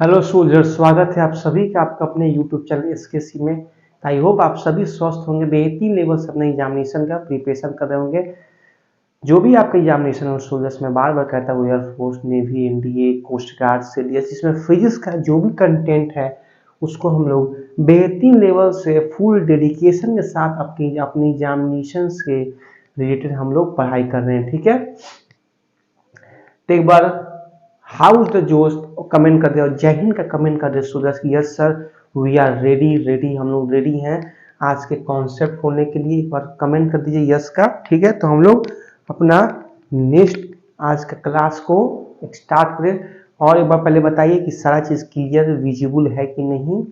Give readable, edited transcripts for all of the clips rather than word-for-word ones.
Hello soldier, स्वागत है आप सभी का आपका अपने यूट्यूब चैनल एसकेसी में। आई होप आप सभी स्वस्थ होंगे, बेहतरीन लेवल से अपने एग्जामिनेशन का प्रिपरेशन कर रहे होंगे। जो भी आपका एग्जामिनेशन हो सोल्जर्स, में बार बार कहता हूँ air force, navy, NDA, coast guard, CDS, इसमें फिजिक्स का जो भी कंटेंट है उसको हम लोग बेहतरीन लेवल से फुल डेडिकेशन के साथ अपनी अपनी एग्जामिनेशन से रिलेटेड हम लोग पढ़ाई कर रहे हैं। ठीक है, तो एक बार हाउस द जोश कमेंट कर दे और जय हिंद का कमेंट कर दे सूरज की yes sir we are ready ready, हम लोग रेडी हैं आज के कॉन्सेप्ट होने के लिए। एक बार कमेंट कर दीजिए यस का। ठीक है, तो हम लोग अपना नेक्स्ट आज का क्लास को स्टार्ट करें। और एक बार पहले बताइए कि सारा चीज़ क्लियर विजिबल है कि नहीं,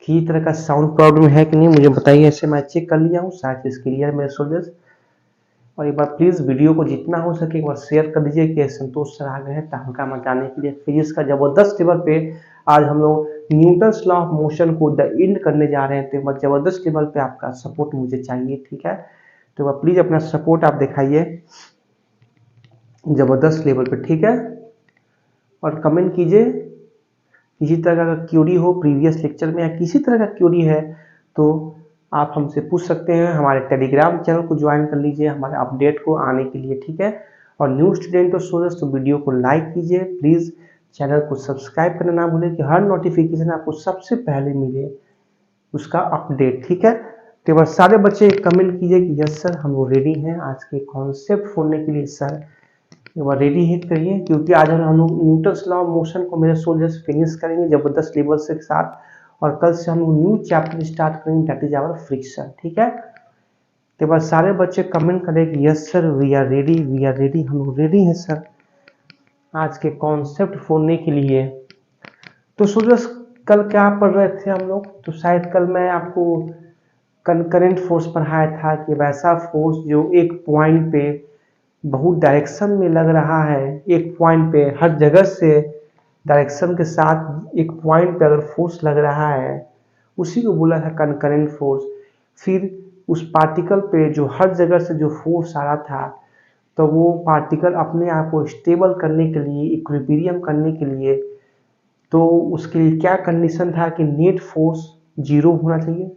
किसी तरह का साउंड प्रॉब्लम है कि नहीं, मुझे बताइए। ऐसे मैं चेक कर लिया हूँ, सारा चीज़ क्लियर मेरे सोल्जर्स। और एक बार प्लीज़ वीडियो को जितना हो सके एक बार शेयर कर दीजिए कि संतोष सर आ गए हैं तहलका मचाने के लिए। फिजिक्स का जबरदस्त लेवल पे आज हम लोग न्यूटन्स लॉ ऑफ मोशन को द एंड करने जा रहे हैं। तो एक बार जबरदस्त लेवल पे आपका सपोर्ट मुझे चाहिए। ठीक है, तो एक बार प्लीज़ अपना सपोर्ट आप दिखाइए जबरदस्त लेवल पे। ठीक है, और कमेंट कीजिए किसी तरह का क्यूरी हो प्रीवियस लेक्चर में या किसी तरह का क्यूरी है तो आप हमसे पूछ सकते हैं। हमारे टेलीग्राम चैनल को ज्वाइन कर लीजिए हमारे अपडेट को आने के लिए। ठीक है, और न्यू स्टूडेंट और स्टूडेंट्स तो वीडियो को लाइक कीजिए प्लीज़, चैनल को सब्सक्राइब करना ना भूलें कि हर नोटिफिकेशन आपको सबसे पहले मिले उसका अपडेट। ठीक है, तो बस सारे बच्चे कमेंट कीजिए कि यस सर हम लोग रेडी हैं आज के कॉन्सेप्ट खोलने के लिए। सर एक बार रेडी हिट करिए, क्योंकि आज हम लोग न्यूटन्स लॉ ऑफ मोशन को मेरे सोल्जर्स फिनिश करेंगे जबरदस्त लेवल से साथ। और कल से हम न्यू चैप्टर स्टार्ट करेंगे, दैट इज आवर फ्रिक्शन। ठीक है, तो बस सारे बच्चे कमेंट करें कि yes sir we are ready, we are ready, हम लोग रेडी हैं सर आज के कॉन्सेप्ट फोड़ने के लिए। तो सोल्जर्स कल क्या पढ़ रहे थे हम लोग, तो शायद कल मैं आपको कनकरेंट फोर्स पढ़ाया था कि वैसा फोर्स जो एक पॉइंट पे बहुत डायरेक्शन में लग रहा है, एक पॉइंट पे हर जगह से डायरेक्शन के साथ एक पॉइंट पे अगर फोर्स लग रहा है उसी को बोला था कनकरेंट फोर्स। फिर उस पार्टिकल पे जो हर जगह से जो फोर्स आ रहा था तो वो पार्टिकल अपने आप को स्टेबल करने के लिए, इक्विलिब्रियम करने के लिए, तो उसके लिए क्या कंडीशन था कि नेट फोर्स जीरो होना चाहिए।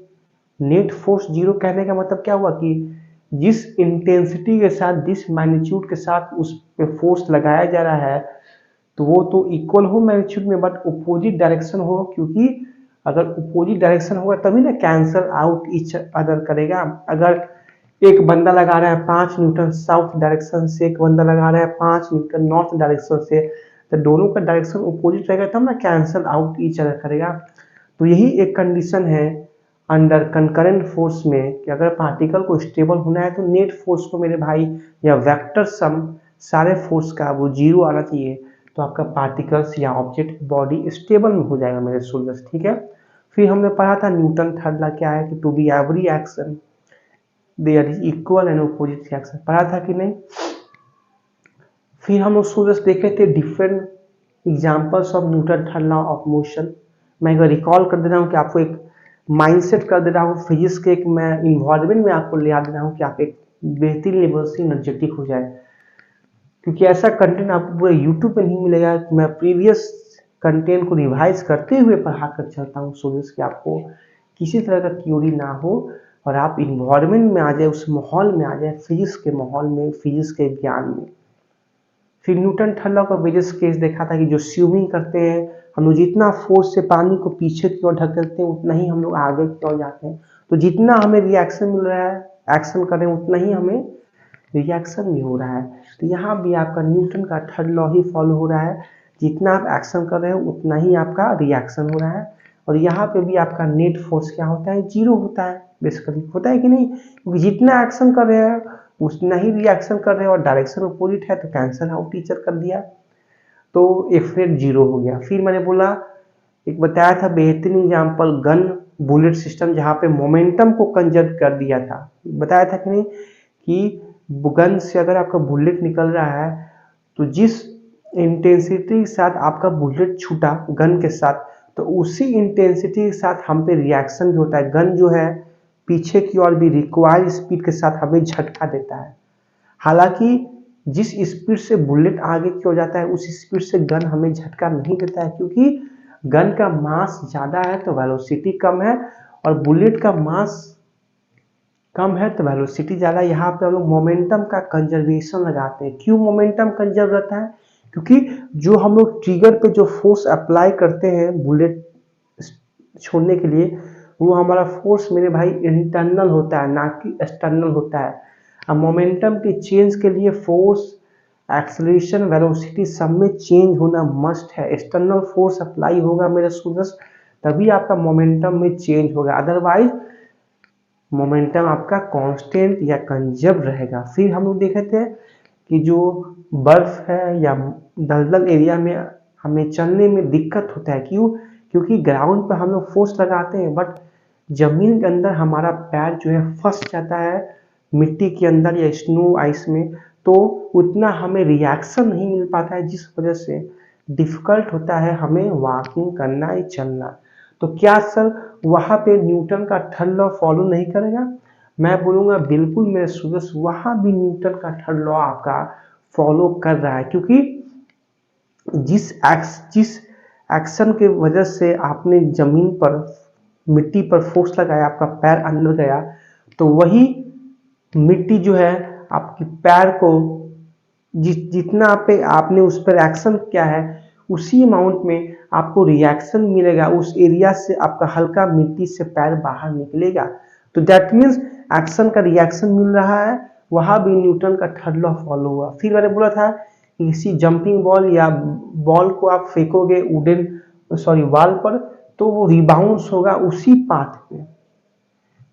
नेट फोर्स जीरो कहने का मतलब क्या हुआ कि जिस इंटेंसिटी के साथ, जिस मैग्नीट्यूड के साथ उस पे फोर्स लगाया जा रहा है तो वो तो इक्वल हो मैग्नीट्यूड में, बट अपोजिट डायरेक्शन हो, क्योंकि अगर अपोजिट डायरेक्शन होगा तभी ना कैंसल आउट ईच अदर करेगा। अगर एक बंदा लगा रहा है 5 न्यूटन साउथ डायरेक्शन से, एक बंदा लगा रहा है 5 न्यूटन नॉर्थ डायरेक्शन से, तो दोनों का डायरेक्शन अपोजिट रहेगा तब ना कैंसल आउट ईच अदर करेगा। तो यही एक कंडीशन है अंडर कंकरेंट फोर्स में कि अगर पार्टिकल को स्टेबल होना है तो नेट फोर्स को मेरे भाई या वेक्टर सम सारे फोर्स का वो जीरो आना चाहिए, तो आपका पार्टिकल्स या ऑब्जेक्ट बॉडी स्टेबल में हो जाएगा मेरे सोल्जर्स। ठीक है, फिर हमने पढ़ा था न्यूटन थर्ड लॉ क्या है कि to be every action there is equal and opposite reaction, पढ़ा था कि नहीं। फिर हम लोग सोल्जर्स देख रहे थे different examples of Newton third law of motion. मैं एक बार रिकॉल कर दे रहा हूँ कि आपको एक माइंडसेट कर दे रहा हूँ फिजिक्स के, एक मैं इन्वायरमेंट में आपको ले आ दे रहा हूँ कि आप एक बेहतरीन लेवल से एनर्जेटिक हो जाए, क्योंकि ऐसा कंटेंट आपको पूरे यूट्यूब पे नहीं मिलेगा कि मैं प्रीवियस कंटेंट को रिवाइज करते हुए पढ़ा कर चलता हूँ सोल्जर्स कि आपको किसी तरह का क्यूरी ना हो और आप इन्वायरमेंट में आ जाए, उस माहौल में आ जाए, फिजिक्स के माहौल में, फिजिक्स के ज्ञान में। फिर न्यूटन थर्ड लॉ का वेरियस केस देखा था कि जो स्विमिंग करते हैं हम लोग, जितना फोर्स से पानी को पीछे की ओर ढकेलते हैं उतना ही हम लोग आगे की ओर जाते हैं। तो जितना हमें रिएक्शन मिल रहा है, एक्शन कर रहे हैं, उतना ही हमें रिएक्शन भी हो रहा है। तो यहाँ भी आपका न्यूटन का थर्ड लॉ ही फॉलो हो रहा है, जितना आप एक्शन कर रहे हो उतना ही आपका रिएक्शन हो रहा है। और यहाँ पे भी आपका नेट फोर्स क्या होता है, जीरो होता है, बेसिकली होता है कि नहीं, क्योंकि जितना एक्शन कर रहे हैं उतना ही रिएक्शन कर रहे हैं और डायरेक्शन अपोजिट है तो कैंसल आउट टीचर कर दिया, तो एफ रेट जीरो हो गया। फिर मैंने बोला एक बताया था बेहतरीन एग्जाम्पल गन बुलेट सिस्टम, जहाँ पे मोमेंटम को कंजर्व कर दिया था, बताया था कि नहीं कि गन से अगर आपका बुलेट निकल रहा है तो जिस इंटेंसिटी के साथ आपका बुलेट छूटा गन के साथ, तो उसी इंटेंसिटी के साथ हम पे रिएक्शन भी होता है। गन जो है पीछे की ओर भी रिक्वायर्ड स्पीड के साथ हमें झटका देता है। हालांकि जिस स्पीड से बुलेट आगे की ओर जाता है उस स्पीड से गन हमें झटका नहीं देता है, क्योंकि गन का मास ज़्यादा है तो वेलोसिटी कम है, और बुलेट का मास कम है तो वेलोसिटी ज़्यादा। यहाँ पे हम लोग मोमेंटम का कंजर्वेशन लगाते हैं। क्यों मोमेंटम कंजर्व रहता है? क्योंकि जो हम लोग ट्रिगर पे जो फोर्स अप्लाई करते हैं बुलेट छोड़ने के लिए, वो हमारा फोर्स मेरे भाई इंटरनल होता है, ना कि एक्सटर्नल होता है। अब मोमेंटम के चेंज के लिए फोर्स, एक्सेलरेशन, वेलोसिटी सब में चेंज होना मस्ट है। एक्सटर्नल फोर्स अप्लाई होगा मेरे स्टूडेंट्स, तभी आपका मोमेंटम में चेंज होगा, अदरवाइज मोमेंटम आपका कांस्टेंट या कंजर्व रहेगा। फिर हम लोग देखे थे कि जो बर्फ है या दलदल एरिया में हमें चलने में दिक्कत होता है। क्यों? क्योंकि ग्राउंड पर हम लोग फोर्स लगाते हैं, बट जमीन के अंदर हमारा पैर जो है फंस जाता है मिट्टी के अंदर या स्नो आइस में, तो उतना हमें रिएक्शन नहीं मिल पाता है, जिस वजह से डिफिकल्ट होता है हमें वॉकिंग करना या चलना। तो क्या सर वहाँ पे न्यूटन का थर्ड लॉ फॉलो नहीं करेगा? मैं बोलूँगा बिल्कुल मेरे स्टूडेंट्स, वहाँ भी न्यूटन का थर्ड लॉ आपका फॉलो कर रहा है। क्योंकि जिस एक्शन के वजह से आपने जमीन पर मिट्टी पर फोर्स लगाया, आपका पैर अंदर गया, तो वही मिट्टी जो है आपके पैर को जितना पे आपने उस पर एक्शन किया है, उसी अमाउंट में आपको रिएक्शन मिलेगा। उस एरिया से आपका हल्का मिट्टी से पैर बाहर निकलेगा। तो दैट मीन्स एक्शन का रिएक्शन मिल रहा है, वहाँ भी न्यूटन का थर्ड लॉ फॉलो हुआ। फिर मैंने बोला था कि किसी जंपिंग बॉल या बॉल को आप फेंकोगे वॉल पर, तो वो रिबाउंस होगा उसी पाथ पे,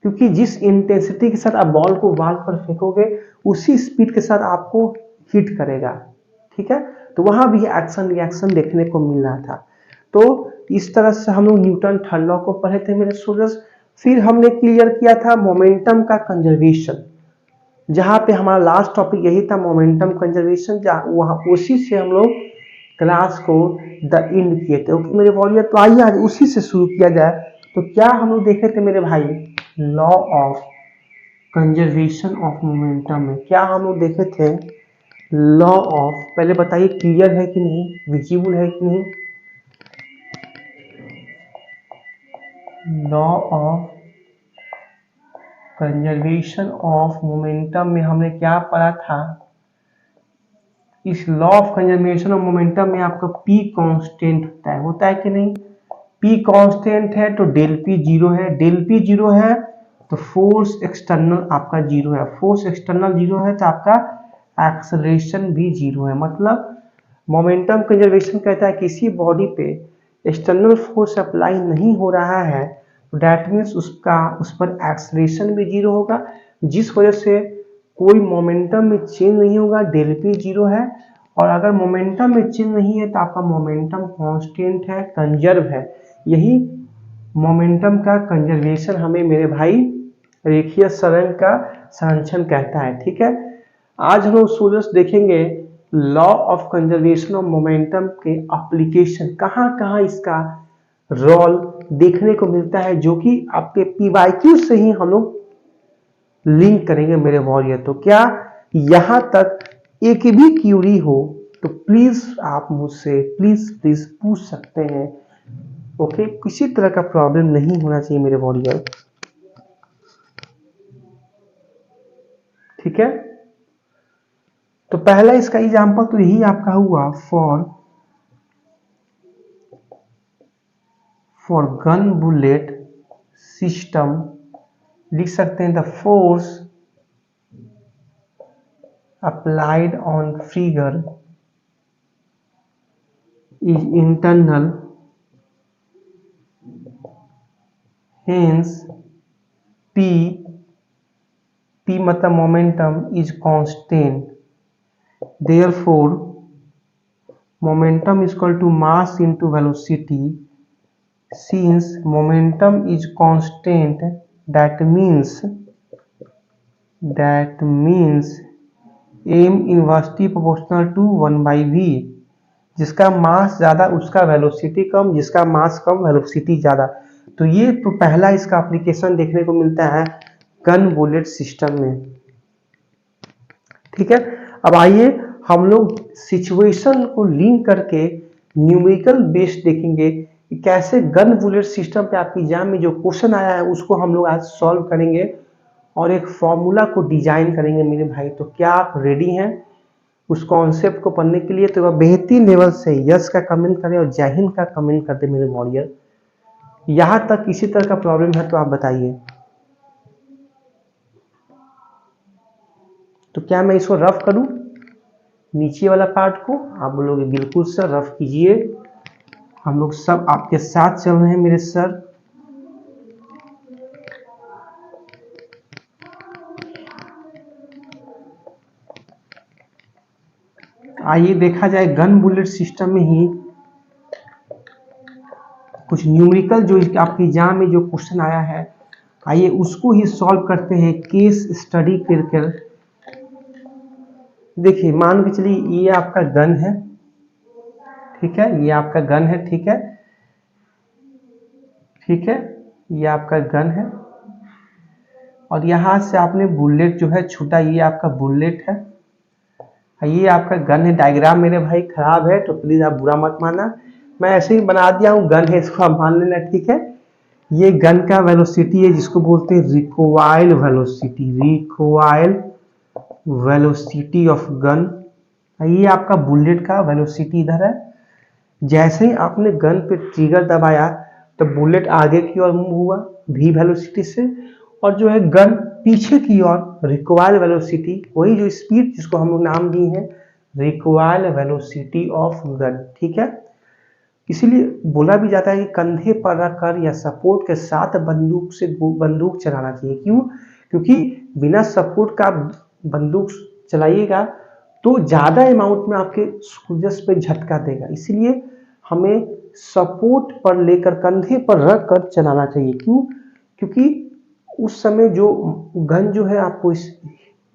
क्योंकि जिस इंटेंसिटी के साथ आप बॉल को वॉल पर फेंकोगे, उसी स्पीड के साथ आपको हिट करेगा। ठीक है, तो वहां भी एक्शन रिएक्शन देखने को मिल रहा था। तो इस तरह से हम लोग न्यूटन थर्ड लॉ को पढ़े थे मेरे स्टूडेंट्स। फिर हमने क्लियर किया था मोमेंटम का कंजर्वेशन, जहां पे हमारा लास्ट टॉपिक यही था, मोमेंटम कंजर्वेशन। वहां उसी से हम लोग क्लास को द एंड किए थे। ओके मेरे वॉरियर, तो आइए आज उसी से शुरू किया जाए। तो क्या हम लोग देखे थे मेरे भाई, law of conservation of momentum में क्या हम लोग देखे थे? लॉ ऑफ, पहले बताइए क्लियर है कि नहीं, विजिबल है कि नहीं? Law of conservation of momentum में हमने क्या पढ़ा था? इस law of conservation of momentum में आपका पी कांस्टेंट होता है कि नहीं? पी कांस्टेंट है तो डेल पी जीरो है, डेल पी जीरो है तो फोर्स एक्सटर्नल आपका जीरो है, फोर्स एक्सटर्नल जीरो है तो आपका एक्सेलरेशन भी जीरो है। मतलब मोमेंटम कंजर्वेशन कहता है किसी बॉडी पे एक्सटर्नल फोर्स अप्लाई नहीं हो रहा है, तो दैट मीन्स उस पर एक्सेलरेशन भी जीरो होगा, जिस वजह से कोई मोमेंटम में चेंज नहीं होगा, डेल पी जीरो है। और अगर मोमेंटम में चेंज नहीं है तो आपका मोमेंटम कांस्टेंट है, कंजर्व है। यही मोमेंटम का कंजर्वेशन हमें मेरे भाई रेखीय संरचना का संरक्षण कहता है। ठीक है, आज हम लोग स्टूडेंट्स देखेंगे law of conservation of momentum के एप्लीकेशन, कहाँ कहाँ इसका रोल देखने को मिलता है, जो कि आपके पीवाईक्यू से ही हम लोग लिंक करेंगे मेरे वॉरियर। तो क्या यहां तक एक भी क्यूरी हो तो प्लीज आप मुझसे प्लीज पूछ सकते हैं। ओके, किसी तरह का प्रॉब्लम नहीं होना चाहिए मेरे वॉरियर। ठीक है, तो पहला इसका एग्जांपल तो यही आपका हुआ, फॉर गन बुलेट सिस्टम लिख सकते हैं, the force applied on trigger is internal, hence p मतलब momentum is constant, therefore momentum is equal to mass into velocity. Since momentum is constant, that means m inversely proportional to 1/v। जिसका मास ज्यादा उसका velocity कम, जिसका मास कम velocity ज्यादा। तो ये तो पहला इसका एप्लीकेशन देखने को मिलता है गन बुलेट सिस्टम में। ठीक है, अब आइए हम लोग सिचुएशन को लिंक करके न्यूमेरिकल बेस्ड देखेंगे कैसे गन बुलेट सिस्टम पे आपकी एग्जाम में जो क्वेश्चन आया है उसको हम लोग आज सॉल्व करेंगे और एक फॉर्मूला को डिजाइन करेंगे मेरे भाई। तो क्या आप रेडी हैं उस कॉन्सेप्ट को पढ़ने के लिए? तो वह बेहतरीन लेवल से यस का कमेंट करें और जय हिंद का कमेंट कर दे मेरे वॉरियर। यहां तक किसी तरह का प्रॉब्लम है तो आप बताइए। तो क्या मैं इसको रफ करूं नीचे वाला पार्ट को? आप बोलोगे बिल्कुल सर रफ कीजिए, हम लोग सब आपके साथ चल रहे हैं मेरे सर। आइए देखा जाए गन बुलेट सिस्टम में ही कुछ न्यूमेरिकल जो आपके एग्जाम में जो क्वेश्चन आया है, आइए उसको ही सॉल्व करते हैं केस स्टडी कर। देखिए मान के चलिए ये आपका गन है, ठीक है, ये आपका गन है, ठीक है, ठीक है, ये आपका गन है और यहां से आपने बुलेट जो है छूटा, ये आपका बुलेट है, ये आपका गन है। डायग्राम मेरे भाई खराब है तो प्लीज आप बुरा मत मानना, मैं ऐसे ही बना दिया हूँ, गन है इसको आप मान लेना, ठीक है। ये गन का वेलोसिटी है जिसको बोलते हैं recoil velocity, recoil velocity of gun. ये आपका बुलेट का वेलोसिटी इधर है। जैसे ही आपने गन पे ट्रिगर दबाया तो बुलेट आगे की ओर मूव हुआ v वेलोसिटी से, और जो है गन पीछे की ओर रिकॉइल वेलोसिटी, वही जो स्पीड जिसको हम लोग नाम दिए हैं रिकॉइल वेलोसिटी ऑफ गन, ठीक है। इसीलिए बोला भी जाता है कि कंधे पर रखकर या सपोर्ट के साथ बंदूक चलाना चाहिए। क्यों? क्योंकि बिना सपोर्ट का बंदूक चलाइएगा तो ज्यादा अमाउंट में आपके सोल्जर्स पे झटका देगा, इसीलिए हमें सपोर्ट पर लेकर कंधे पर रख कर चलाना चाहिए। क्यों? क्योंकि उस समय जो गन जो है आपको इस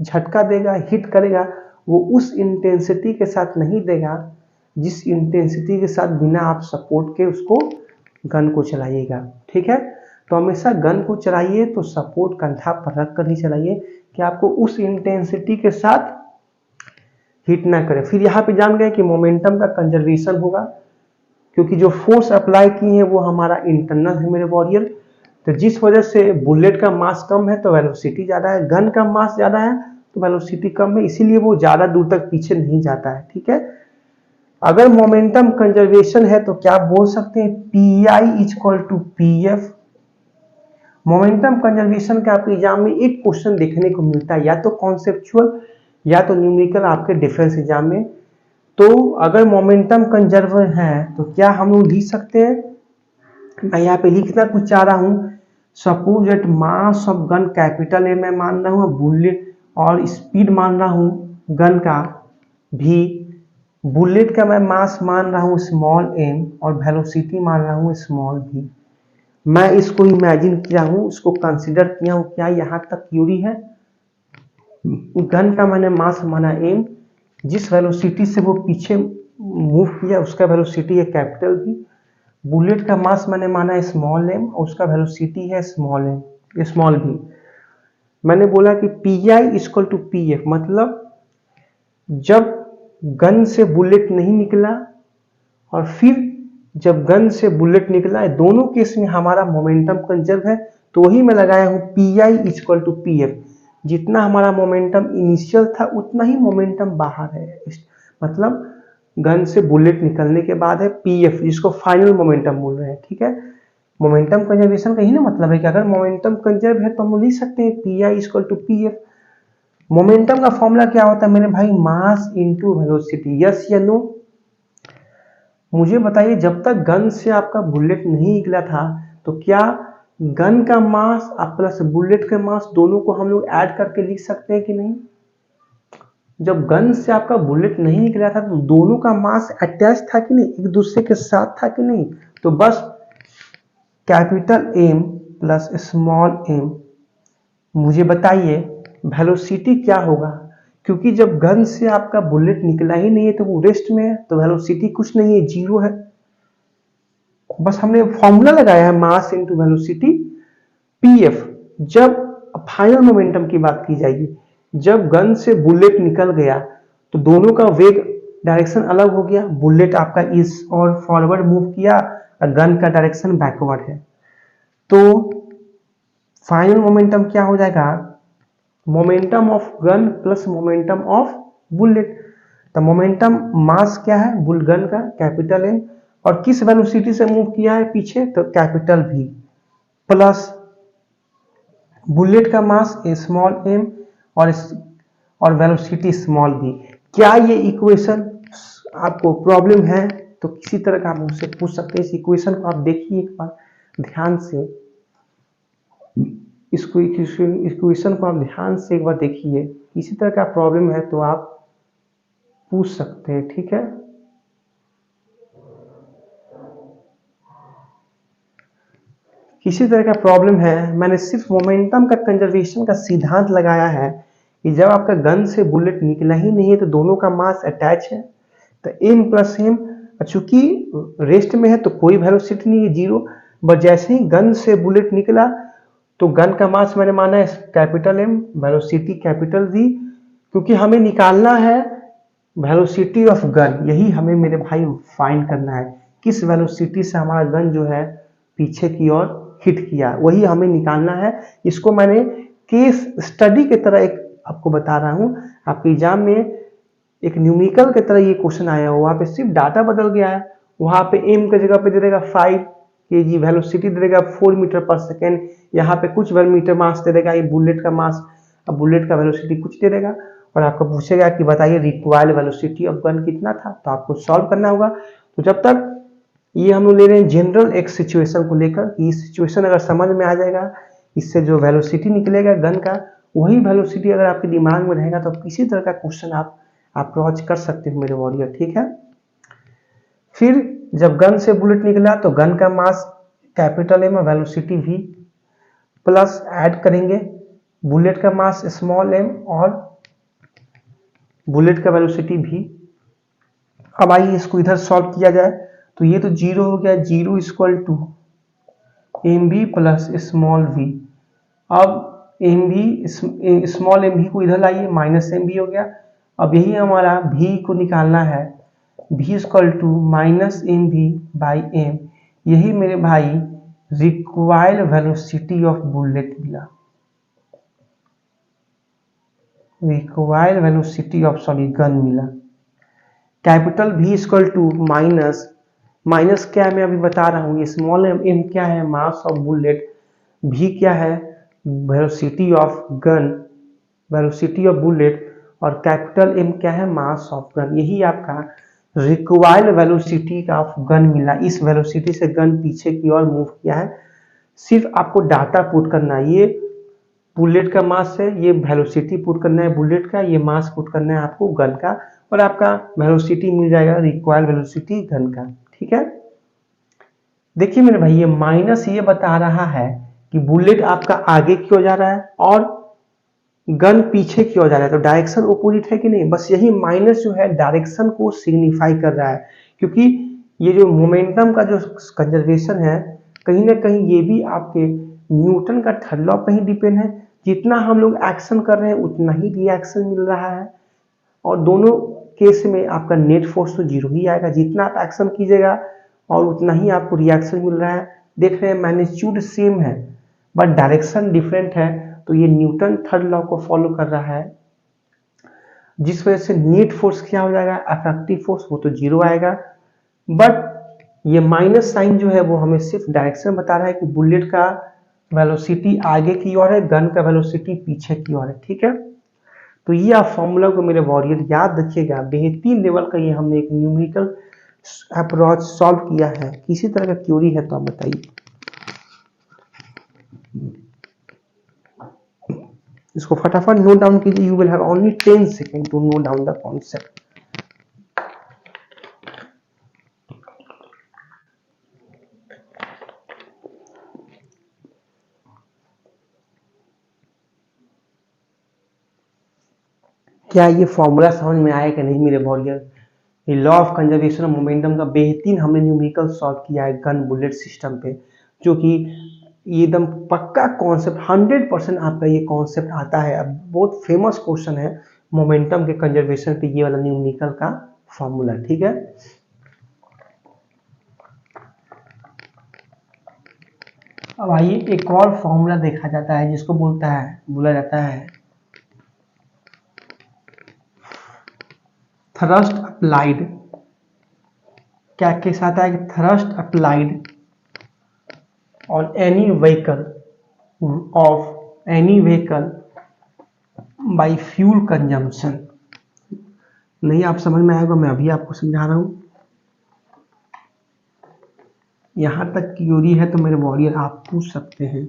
झटका देगा, हिट करेगा, वो उस इंटेंसिटी के साथ नहीं देगा जिस इंटेंसिटी के साथ बिना आप सपोर्ट के उसको गन को चलाइएगा, ठीक है। तो हमेशा गन को चलाइए तो सपोर्ट कंधा पर रख कर ही चलाइए कि आपको उस इंटेंसिटी के साथ हिट ना करे। फिर यहाँ पे जान गए कि मोमेंटम का कंजर्वेशन होगा, क्योंकि जो फोर्स अप्लाई की है वो हमारा इंटरनल है मेरे वॉरियर। तो जिस वजह से बुलेट का मास कम है तो वेलोसिटी ज्यादा है, गन का मास ज्यादा है तो वेलोसिटी कम है, इसीलिए वो ज्यादा दूर तक पीछे नहीं जाता है, ठीक है। अगर मोमेंटम कंजर्वेशन है तो क्या बोल सकते हैं Pi equal to PF। Momentum conservation का आपके एग्जाम में एक क्वेश्चन देखने को मिलता है, या तो कॉन्सेप्चुअल या तो न्यूमेरिकल आपके डिफेंस एग्जाम में। तो अगर मोमेंटम कंजर्व है तो क्या हम लोग लिख सकते हैं, मैं यहाँ पे लिखना कुछ चाह रहा हूँ, suppose that mass of gun capital A मैं मान रहा हूँ, बुलेट और स्पीड मान रहा हूँ गन का भी, बुलेट का मैं मास मान रहा हूँ स्मॉल m और वेलोसिटी मान रहा हूँ स्मॉल v। मैं इसको इमेजिन किया हूँ, इसको कंसीडर किया हूँ, क्या यहाँ तक क्यूरी है। गन का मैंने मास माना m, जिस वेलोसिटी से वो पीछे मूव किया उसका वेलोसिटी है कैपिटल v। बुलेट का मास मैंने माना है स्मॉल m और उसका वेलोसिटी है स्मॉल m, स्मॉल v। मैंने बोला कि Pi इक्वल टू PF, मतलब जब गन से बुलेट नहीं निकला और फिर जब गन से बुलेट निकला है, दोनों केस में हमारा मोमेंटम कंजर्व है, तो वही मैं लगाया हूं Pi इक्वल टू PF। जितना हमारा मोमेंटम इनिशियल था उतना ही मोमेंटम बाहर है, मतलब गन से बुलेट निकलने के बाद है PF, जिसको फाइनल मोमेंटम बोल रहे हैं, ठीक है। मोमेंटम कंजर्वेशन का ही ना मतलब है कि अगर मोमेंटम कंजर्व है तो हम लिख सकते हैं Pi equal to PF। Momentum का फॉर्मूला क्या होता है मेरे भाई, मास इनटू वेलोसिटी, यस या नो। मुझे बताइए जब तक गन से आपका बुलेट नहीं निकला था तो क्या गन का मास प्लस बुलेट का मास दोनों को हम लोग ऐड करके लिख सकते हैं कि नहीं? जब गन से आपका बुलेट नहीं निकला था तो दोनों का मास अटैच था कि नहीं, एक दूसरे के साथ था कि नहीं? तो बस capital M plus small m, मुझे बताइए वेलोसिटी क्या होगा, क्योंकि जब गन से आपका बुलेट निकला ही नहीं है तो वो रेस्ट में है, तो वेलोसिटी कुछ नहीं है, जीरो है। बस हमने फॉर्मूला लगाया है मास इनटू वेलोसिटी PF। जब फाइनल मोमेंटम की बात की जाएगी, जब गन से बुलेट निकल गया तो दोनों का वेग डायरेक्शन अलग हो गया, बुलेट आपका इस और फॉरवर्ड मूव किया और गन का डायरेक्शन बैकवर्ड है, तो फाइनल मोमेंटम क्या हो जाएगा, momentum of gun plus momentum of bullet. तो मोमेंटम मास क्या है बुल गन का कैपिटल एम, और किस वेलोसिटी से मूव किया है पीछे, तो कैपिटल वी, प्लस बुलेट का मास स्मॉल एम और वेलोसिटी स्मॉल वी। क्या ये इक्वेशन आपको प्रॉब्लम है तो किसी तरह का आप मुझसे पूछ सकते हैं। इस इक्वेशन को आप देखिए एक बार ध्यान से, इसको इक्वेशन को आप ध्यान से एक बार देखिए, किसी तरह का प्रॉब्लम है तो आप पूछ सकते हैं, ठीक है। किसी तरह का प्रॉब्लम है, मैंने सिर्फ मोमेंटम का कंजर्वेशन का सिद्धांत लगाया है कि जब आपका गन से बुलेट निकला ही नहीं है तो दोनों का मास अटैच है, तो m प्लस एम, चूंकि रेस्ट में है तो कोई वेलोसिटी नहीं है, जीरो, बट जैसे ही गन से बुलेट निकला तो गन का मास मैंने माना है capital M, velocity capital V, क्योंकि हमें निकालना है वेलोसिटी ऑफ गन, यही हमें मेरे भाई फाइंड करना है, किस वेलोसिटी से हमारा गन जो है पीछे की ओर हिट किया, वही हमें निकालना है। इसको मैंने केस स्टडी की तरह एक आपको बता रहा हूं, आपके एग्जाम में एक न्यूमेरिकल की तरह ये क्वेश्चन आया हो, वहां पे सिर्फ डाटा बदल गया है, वहां पे एम की जगह पे दे देगा 5 kg, वेलोसिटी दे देगा 4 मीटर पर सेकेंड, यहाँ पे कुछ मीटर मास दे देगा, ये बुलेट का मास, अब बुलेट का वेलोसिटी कुछ दे देगा, और आपको पूछेगा कि बताइए रिक्वायर्ड वेलोसिटी ऑफ गन कितना था, तो आपको सॉल्व करना होगा। तो जब तक ये हम लोग ले रहे हैं जनरल एक सिचुएशन को लेकर, कि सिचुएशन अगर समझ में आ जाएगा, इससे जो वेलोसिटी निकलेगा गन का, वही वेलोसिटी अगर आपके दिमाग में रहेगा तो किसी तरह का क्वेश्चन आप अप्रोच कर सकते हो मेरे वॉरियर, ठीक है। फिर जब गन से बुलेट निकला तो गन का mass capital M, velocity V, plus add करेंगे बुलेट का मास स्मॉल एम और बुलेट का वेलोसिटी भी। अब आइए इसको इधर सॉल्व किया जाए, तो ये तो जीरो हो गया, zero equal to m b plus small v. अब m b small m b को इधर लाइए, माइनस एम बी हो गया। अब यही हमारा भी को निकालना है, V equal to minus M B by M, यही मेरे भाई रिक्वायर्ड वेलोसिटी ऑफ बुलेट मिला, required velocity of sorry gun मिला। Capital V equal to minus क्या है मैं अभी बता रहा हूँ, ये स्मॉल एम क्या है मास ऑफ बुलेट, भी क्या है velocity of gun, velocity of bullet, और कैपिटल एम क्या है मास ऑफ गन, यही आपका रिक्वायर्ड वेलोसिटी ऑफ गन मिला। इस वेलोसिटी से गन पीछे की ओर मूव किया है। सिर्फ आपको डाटा पुट करना है, ये बुलेट का मास है, ये वेलोसिटी पुट करना है बुलेट का, ये मास पुट करना है आपको गन का, और आपका वेलोसिटी मिल जाएगा रिक्वायर्ड वेलोसिटी गन का, ठीक है। देखिए मेरे भाई ये माइनस ये बता रहा है कि बुलेट आपका आगे की ओर जा रहा है और गन पीछे की ओर जा रहा है, तो डायरेक्शन ओपोजिट है कि नहीं, बस यही माइनस जो है डायरेक्शन को सिग्निफाई कर रहा है, क्योंकि ये जो मोमेंटम का जो कंजर्वेशन है कहीं ना कहीं ये भी आपके न्यूटन का थर्ड लॉ पर ही डिपेंड है, जितना हम लोग एक्शन कर रहे हैं उतना ही रिएक्शन मिल रहा है, और दोनों केस में आपका नेट फोर्स तो जीरो ही आएगा, जितना आप एक्शन कीजिएगा और उतना ही आपको रिएक्शन मिल रहा है। देख रहे हैं मैग्नीट्यूड सेम है बट डायरेक्शन डिफरेंट है, तो ये न्यूटन थर्ड लॉ को फॉलो कर रहा है, जिस वजह से नेट फोर्स क्या हो जाएगा, अफेक्टिव फोर्स वो तो जीरो आएगा, बट ये माइनस साइन जो है वो हमें सिर्फ डायरेक्शन बता रहा है कि बुलेट का वेलोसिटी आगे की ओर है, गन का वेलोसिटी पीछे की ओर है, ठीक है। तो ये आप फॉर्मूला को मेरे वॉरियर याद रखिएगा, बेहतरीन लेवल का ये हमने एक न्यूमेरिकल अप्रोच सॉल्व किया है। किसी तरह का क्यूरी है तो आप बताइए। इसको फटाफट नोट डाउन कीजिए, you will have only 10 second to note down the concept. क्या ये फॉर्मूला समझ में आया कि नहीं मेरे वॉरियर। ये law of conservation of momentum का बेहतरीन हमने न्यूमेरिकल सॉल्व किया है गन बुलेट सिस्टम पे, जो कि एकदम पक्का कॉन्सेप्ट 100% आपका ये कॉन्सेप्ट आता है। अब बहुत फेमस क्वेश्चन है मोमेंटम के कंजर्वेशन पे, ये वाला न्यूमेरिकल का फॉर्मूला, ठीक है। अब आइए एक और फॉर्मूला देखा जाता है जिसको बोला जाता है थ्रस्ट अप्लाइड। क्या केस आता है? Thrust applied on any vehicle by fuel consumption. नहीं आप समझ में आएगा, मैं अभी आपको समझा रहा हूं। यहां तक क्यूरी है तो मेरे वॉरियर आप पूछ सकते हैं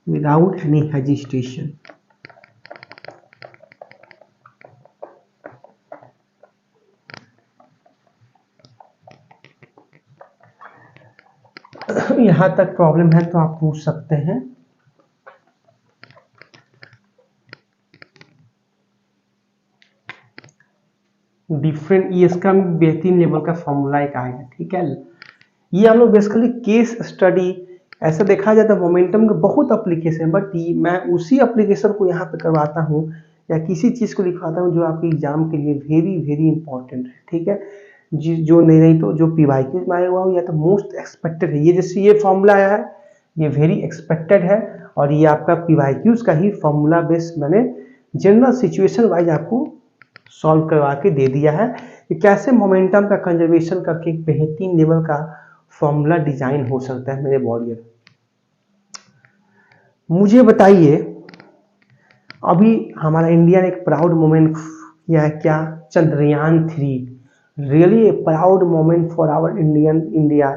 विदाउट एनी हेजिटेशन। यहां तक प्रॉब्लम है तो आप पूछ सकते हैं। डिफरेंट, ये इसका बेहतरीन लेवल का फॉर्मूला एक आएगा, ठीक है। ये हम लोग बेसिकली केस स्टडी, ऐसा देखा जाता है मोमेंटम के बहुत एप्लीकेशन, बट मैं उसी एप्लीकेशन को यहाँ पे करवाता हूँ या किसी चीज़ को लिखवाता हूँ जो आपके एग्जाम के लिए वेरी वेरी इंपॉर्टेंट है, ठीक है। जो नहीं तो जो PYQ में आया हुआ हो या तो मोस्ट एक्सपेक्टेड है। ये जैसे ये फॉर्मूला आया है ये वेरी एक्सपेक्टेड है, और ये आपका PYQ का ही फॉर्मूला बेस मैंने जनरल सिचुएशन वाइज आपको सॉल्व करवा के दे दिया है कि कैसे मोमेंटम का कंजर्वेशन करके एक बेहतरीन लेवल का फॉर्मूला डिजाइन हो सकता है मेरे वॉरियर। मुझे बताइए, अभी हमारा इंडिया ने एक प्राउड मोमेंट किया है, क्या? Chandrayaan three really a proud moment for our India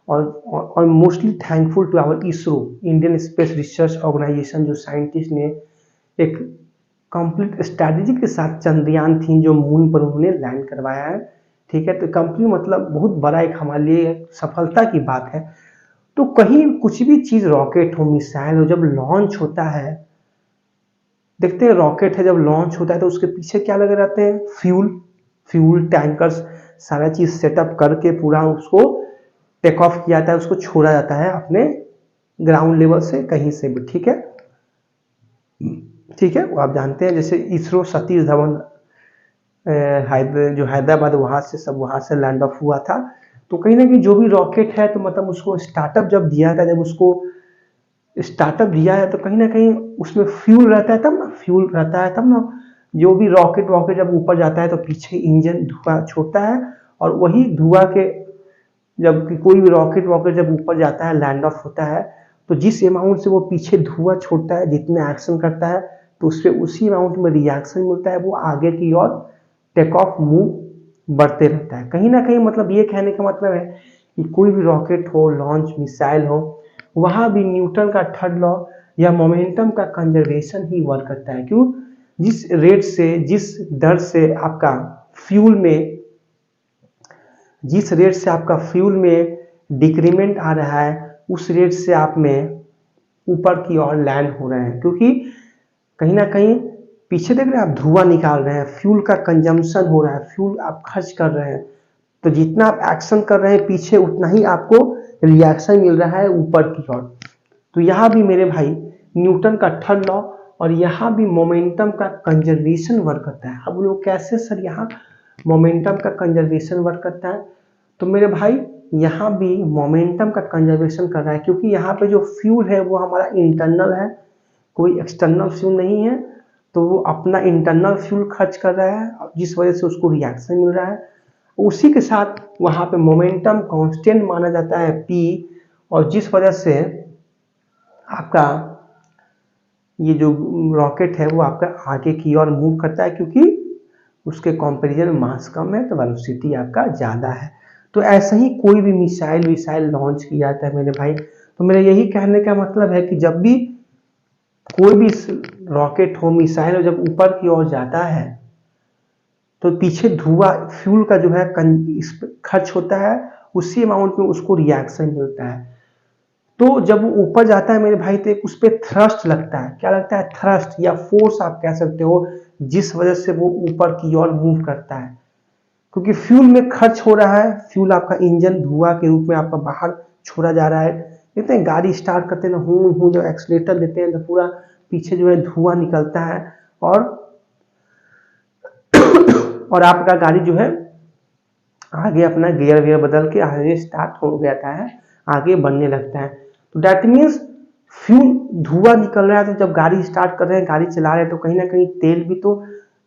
और mostly thankful to our ISRO, Indian Space Research Organisation, जो साइंटिस्ट ने एक कंप्लीट स्ट्रैटेजी के साथ चंद्रयान-3 जो मून पर उन्होंने लैंड करवाया है, ठीक है। तो कंप्लीट मतलब बहुत बड़ा एक हमारे लिए सफलता की बात है। तो कहीं कुछ भी चीज, रॉकेट हो, मिसाइल हो, जब लॉन्च होता है, देखते हैं रॉकेट है जब लॉन्च होता है तो उसके पीछे क्या लगे रहते हैं? फ्यूल टैंकर्स, सारा चीज सेटअप करके पूरा उसको टेक ऑफ किया जाता है, उसको छोड़ा जाता है अपने ग्राउंड लेवल से कहीं से भी, ठीक है। ठीक है, वो आप जानते हैं जैसे इसरो सतीश धवन जो हैदराबाद, वहां से लैंड ऑफ हुआ था। तो कहीं ना कहीं जो भी रॉकेट है तो मतलब उसको स्टार्टअप जब दिया था, जब उसको स्टार्टअप दिया है तो कहीं ना कहीं उसमें फ्यूल रहता है तब ना जो भी रॉकेट जब ऊपर जाता है तो पीछे इंजन धुआं छोड़ता है, और वही धुआं के जब कोई भी रॉकेट जब ऊपर जाता है, लैंड ऑफ होता है, तो जिस अमाउंट से वो पीछे धुआं छोड़ता है, जितने एक्शन करता है, तो उससे उसी अमाउंट में रिएक्शन मिलता है, वो आगे की ओर टेक ऑफ मूव बढ़ते रहता है। कहीं ना कहीं मतलब ये कहने का मतलब है कि कोई भी रॉकेट हो, लॉन्च मिसाइल हो, वहां भी न्यूटन का थर्ड लॉ या मोमेंटम का कंजर्वेशन ही वर्क करता है। क्यों? जिस रेट से, जिस दर से आपका फ्यूल में डिक्रीमेंट आ रहा है, उस रेट से आप में ऊपर की ओर लैंड हो रहे हैं, क्योंकि कहीं ना कहीं पीछे देख रहे हैं आप, धुआं निकाल रहे हैं, फ्यूल का कंजम्पशन हो रहा है, फ्यूल आप खर्च कर रहे हैं, तो जितना आप एक्शन कर रहे हैं पीछे उतना ही आपको रिएक्शन मिल रहा है ऊपर की ओर। तो यहाँ भी मेरे भाई न्यूटन का थर्ड लॉ और यहाँ भी मोमेंटम का कंजर्वेशन वर्क करता है। अब लोग कैसे सर यहाँ मोमेंटम का कंजर्वेशन वर्क करता है? तो मेरे भाई यहाँ भी मोमेंटम का कंजर्वेशन कर रहा है, क्योंकि यहाँ पे जो फ्यूल है वो हमारा इंटरनल है, कोई एक्सटर्नल फ्यूल नहीं है, तो वो अपना इंटरनल फ्यूल खर्च कर रहा है, जिस वजह से उसको रिएक्शन मिल रहा है। उसी के साथ वहाँ पे मोमेंटम कांस्टेंट माना जाता है P, और जिस वजह से आपका ये जो रॉकेट है वो आपका आगे की ओर मूव करता है, क्योंकि उसके कंपैरिजन में मास कम है तो वेलोसिटी आपका ज़्यादा है। तो ऐसा ही कोई भी मिसाइल लॉन्च किया जाता है मेरे भाई। तो मेरा यही कहने का मतलब है कि जब भी कोई भी रॉकेट हो, मिसाइल हो, जब ऊपर की ओर जाता है तो पीछे धुआं, फ्यूल का जो है खर्च होता है, उसी अमाउंट में उसको रिएक्शन मिलता है। तो जब वो ऊपर जाता है मेरे भाई तो उस पर थ्रस्ट लगता है। क्या लगता है? थ्रस्ट या फोर्स आप कह सकते हो, जिस वजह से वो ऊपर की ओर मूव करता है, क्योंकि फ्यूल में खर्च हो रहा है। फ्यूल आपका इंजन धुआं के रूप में आपका बाहर छोड़ा जा रहा है। देखते हैं गाड़ी स्टार्ट करते हैं ना, हूं जब एक्सीलेटर देते हैं तो पूरा पीछे जो है धुआं निकलता है, और आपका गाड़ी जो है आगे अपना गियर बदल के आगे स्टार्ट हो जाता है, आगे बढ़ने लगता है। तो दैट मीन्स फ्यूल धुआं निकल रहा है, तो जब गाड़ी स्टार्ट कर रहे हैं, गाड़ी चला रहे हैं, तो कहीं ना कहीं तेल भी तो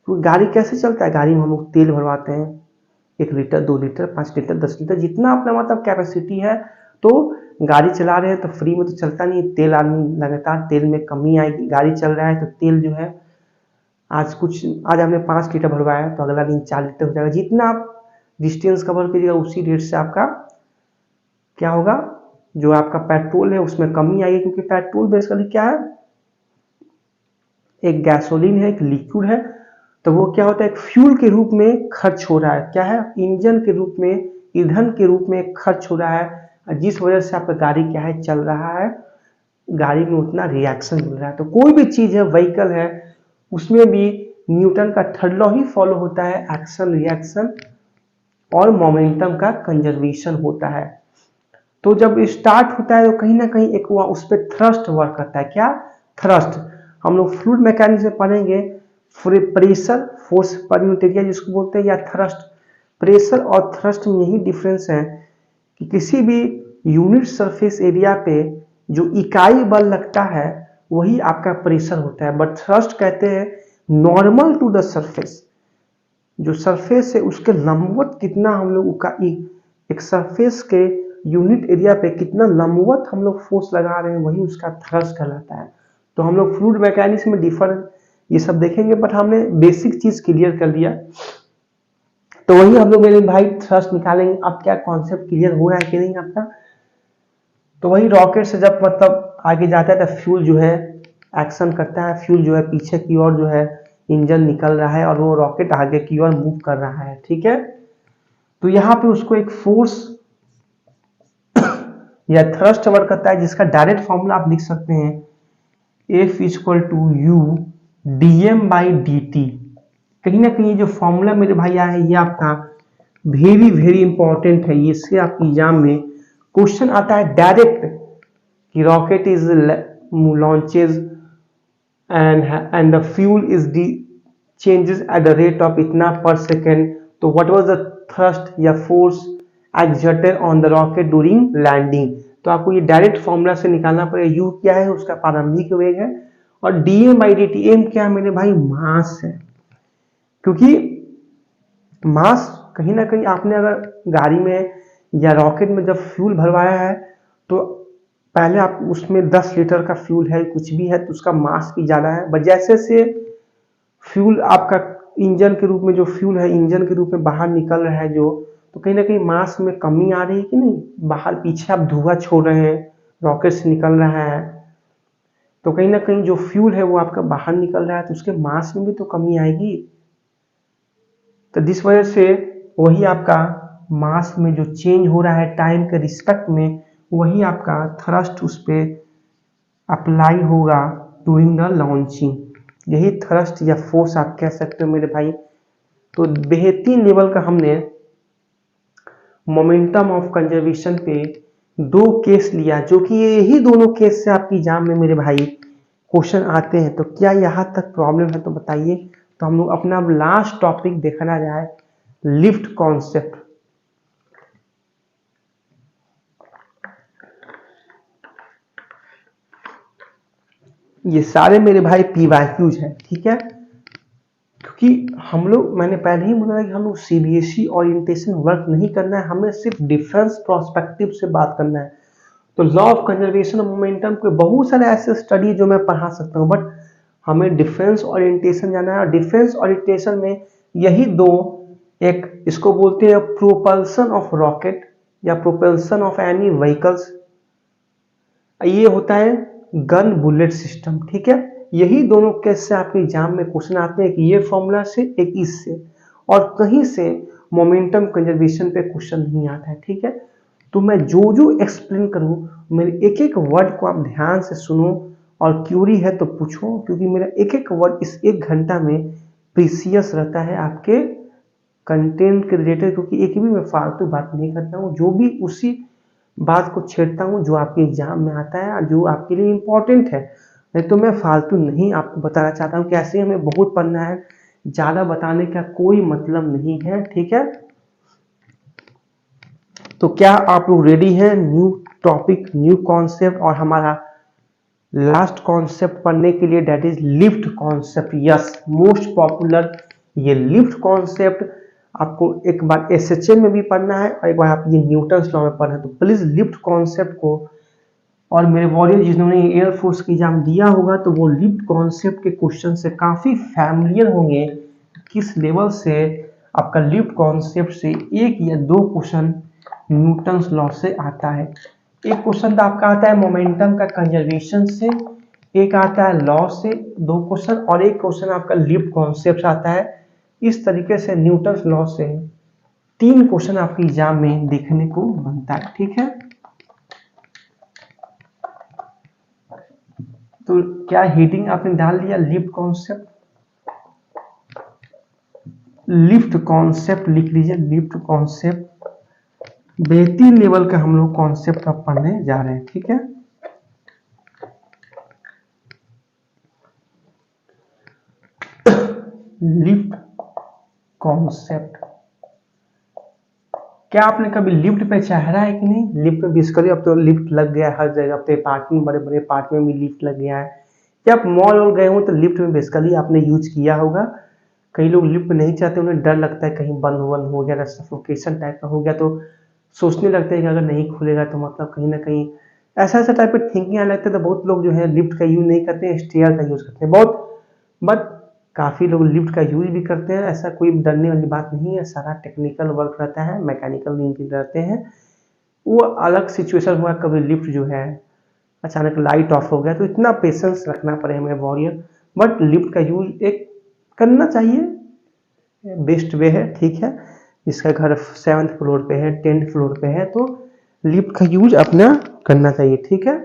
गाड़ी कैसे चलता है, गाड़ी में हम लोग तेल भरवाते हैं 1 लीटर 2 लीटर 5 लीटर 10 लीटर जितना अपना मतलब कैपेसिटी है। तो गाड़ी चला रहे हैं तो फ्री में तो चलता नहीं, तेल आदमी लगातार तेल में कमी आएगी। गाड़ी चल रहा है तो तेल जो है आज हमने 5 लीटर भरवाया तो अगला दिन 4 लीटर हो जाएगा। जितना आप डिस्टेंस कवर कीजिएगा उसी रेट से आपका क्या होगा, जो आपका पेट्रोल है उसमें कमी आएगी, क्योंकि पेट्रोल बेसिकली क्या है, एक गैसोलीन है, एक लिक्विड है, तो वो क्या होता है एक फ्यूल के रूप में खर्च हो रहा है, क्या है इंजन के रूप में, ईंधन के रूप में खर्च हो रहा है, जिस वजह से आपका गाड़ी क्या है चल रहा है, गाड़ी में उतना रिएक्शन मिल रहा है। तो कोई भी चीज है, व्हीकल है, उसमें भी न्यूटन का थर्ड लॉ ही फॉलो होता है, एक्शन रिएक्शन और मोमेंटम का कंजर्वेशन होता है। तो जब स्टार्ट होता है तो कहीं ना कहीं एक उस पर थ्रस्ट वर्क करता है, क्या थ्रस्ट, हम लोग फ्लूइड मैकेनिक्स में पढ़ेंगे, pressure force per unit area जिसको बोलते हैं, या थ्रस्ट। प्रेशर और थ्रस्ट में यही डिफरेंस है कि किसी भी यूनिट सरफेस एरिया पे जो इकाई बल लगता है वही आपका प्रेशर होता है, बट थ्रस्ट कहते हैं नॉर्मल टू द सरफेस, जो सरफेस है उसके लंबवत कितना हम लोग एक सरफेस के यूनिट एरिया पे कितना लंबवत हम लोग फोर्स लगा रहे हैं वही उसका थ्रस्ट कहलाता है। तो हम लोग फ्लूइड मैकेनिक्स में डिफर ये सब देखेंगे, बट हमने बेसिक चीज क्लियर कर दिया। तो वही हम लोग मेरे भाई थ्रस्ट निकालेंगे। अब क्या कॉन्सेप्ट क्लियर हो रहा है कि नहीं आपका, तो वही रॉकेट से जब मतलब आगे जाता है तो फ्यूल जो है एक्शन करता है, फ्यूल जो है पीछे की ओर जो है इंजन निकल रहा है और वो रॉकेट आगे की ओर मूव कर रहा है, ठीक है। तो यहाँ पे उसको एक फोर्स या थ्रस्ट वर्क करता है, जिसका डायरेक्ट फॉर्मूला आप लिख सकते हैं F equal to u dm by dt। कहीं ना कहीं जो फॉर्मूला मेरे भाई आया है ये आपका वेरी वेरी इंपॉर्टेंट है, इससे आपके एग्जाम में क्वेश्चन आता है डायरेक्ट कि rocket is launches and the fuel is the changes at the rate of इतना पर सेकेंड, तो व्हाट वाज द थ्रस्ट या force exerted on the rocket during landing. तो आपको ये डायरेक्ट फॉर्मूला से निकालना पड़ेगा, यू क्या है उसका प्रारंभिक वेग है, और dm बाई dt, एम क्या है मेरे भाई मास है, क्योंकि मास कहीं ना कहीं आपने अगर गाड़ी में या रॉकेट में जब फ्यूल भरवाया है तो पहले आप उसमें 10 लीटर का फ्यूल है कुछ भी है तो उसका मास भी ज्यादा है, बट जैसे से फ्यूल आपका इंजन के रूप में जो फ्यूल है इंजन के रूप में बाहर निकल रहा है जो, तो कहीं ना कहीं मास में कमी आ रही है कि नहीं, बाहर पीछे आप धुआं छोड़ रहे हैं, रॉकेट से निकल रहा है, तो कहीं ना कहीं जो फ्यूल है वो आपका बाहर निकल रहा है तो उसके मास में भी तो कमी आएगी। तो जिस वजह से वही आपका मास में जो चेंज हो रहा है टाइम के रिस्पेक्ट में, वही आपका थ्रस्ट उस पर अप्लाई होगा डूरिंग द लॉन्चिंग, यही थ्रस्ट या फोर्स आप कह सकते हो मेरे भाई। तो बेहतरीन लेवल का हमने मोमेंटम ऑफ कंजर्वेशन पे 2 केस लिया, जो कि यही दोनों केस से आपकी एग्जाम में मेरे भाई क्वेश्चन आते हैं। तो क्या यहाँ तक प्रॉब्लम है तो बताइए। तो हम लोग अपना लास्ट टॉपिक देखना जाए, लिफ्ट कॉन्सेप्ट। ये सारे मेरे भाई PYQs है, ठीक है, क्योंकि हम लोग मैंने पहले ही बोला कि हम लोग CBSE ओरिएंटेशन वर्क नहीं करना है, हमें सिर्फ डिफरेंस प्रोस्पेक्टिव से बात करना है। तो law of conservation of momentum के बहुत सारे ऐसे स्टडी जो मैं पढ़ा सकता हूँ, बट हमें डिफेंस ओरिएंटेशन जाना है, और डिफेंस ओरिएंटेशन में यही 2, एक इसको बोलते हैं प्रोपल्सन ऑफ रॉकेट या प्रोपल्सन ऑफ एनी व्हीकल्स, ये होता है गन बुलेट सिस्टम, ठीक है। यही दोनों केस से आपके एग्जाम में क्वेश्चन आते हैं कि ये फॉर्मूला से एक इससे, और कहीं से मोमेंटम कंजर्वेशन पे क्वेश्चन नहीं आता है, ठीक है। तो मैं जो जो एक्सप्लेन करूं मेरे एक एक वर्ड को आप ध्यान से सुनो, और क्यूरी है तो पूछो, क्योंकि मेरा एक एक वर्ड इस 1 घंटा में प्रीसियस रहता है आपके कंटेंट के रिलेटेड, क्योंकि एक भी मैं फालतू बात नहीं करता हूँ, जो भी उसी बात को छेड़ता हूँ जो आपके एग्जाम में आता है जो आपके लिए इंपॉर्टेंट है, नहीं तो मैं फालतू नहीं आपको बताना चाहता हूँ कि ऐसे हमें बहुत पढ़ना है, ज्यादा बताने का कोई मतलब नहीं है, ठीक है। तो क्या आप लोग रेडी हैं न्यू टॉपिक, न्यू कॉन्सेप्ट और हमारा लास्ट कॉन्सेप्ट पढ़ने के लिए, that is lift concept. Yes, most popular ये लिफ्ट कॉन्सेप्ट आपको एक बार एसएचएम में भी पढ़ना है और एक बार आप ये न्यूटन्स लॉ में पढ़ना है। तो प्लीज लिफ्ट कॉन्सेप्ट को, और मेरे वॉरियर जिन्होंने एयरफोर्स की एग्जाम दिया होगा तो वो लिफ्ट कॉन्सेप्ट के क्वेश्चन से काफी फैमिलियर होंगे। किस लेवल से आपका लिफ्ट कॉन्सेप्ट से एक या दो क्वेश्चन न्यूटन्स लॉ से आता है। एक क्वेश्चन तो आपका आता है मोमेंटम का कंजर्वेशन से, एक आता है लॉ से, दो क्वेश्चन, और एक क्वेश्चन आपका लिफ्ट कॉन्सेप्ट आता है। इस तरीके से न्यूटन्स लॉ से 3 क्वेश्चन आपके एग्जाम में देखने को बनता है। ठीक है, तो क्या हेडिंग आपने डाल दिया लिफ्ट कॉन्सेप्ट? लिफ्ट कॉन्सेप्ट लिख लीजिए। लिफ्ट कॉन्सेप्ट बेहतरीन लेवल का हम लोग कॉन्सेप्ट अब पढ़ने जा रहे हैं। ठीक है, लिफ्ट कॉन्सेप्ट। क्या आपने कभी लिफ्ट पे चढ़ा है कि नहीं? लिफ्ट में बेसिकली अब तो लिफ्ट लग गया है हर जगह पे, अपार्टमेंट, बड़े बड़े अपार्टमेंट में लिफ्ट लग गया है। क्या आप मॉल वॉल गए हो तो लिफ्ट में बेसिकली आपने यूज किया होगा। कई लोग लिफ्ट नहीं चाहते, उन्हें डर लगता है कहीं बंद वंद हो गया, सफोकेशन टाइप का हो गया, तो सोचने लगते हैं कि अगर नहीं खुलेगा तो मतलब कहीं ना कहीं ऐसा टाइप की थिंकिंग आने लगता है। तो बहुत लोग जो है लिफ्ट का यूज नहीं करते हैं, स्टेयर का यूज करते हैं बहुत, बट काफ़ी लोग लिफ्ट का यूज भी करते हैं। ऐसा कोई डरने वाली बात नहीं है, सारा टेक्निकल वर्क रहता है, मैकेनिकल इंजीनियर रहते हैं। वो अलग सिचुएशन हुआ, कभी लिफ्ट जो है अचानक लाइट ऑफ हो गया, तो इतना पेशेंस रखना पड़े हमें वॉरियर। बट लिफ्ट का यूज एक करना चाहिए, बेस्ट वे है। ठीक है, जिसका घर 7th फ्लोर पे है, 10th फ्लोर पे है, तो लिफ्ट का यूज अपना करना चाहिए। ठीक है,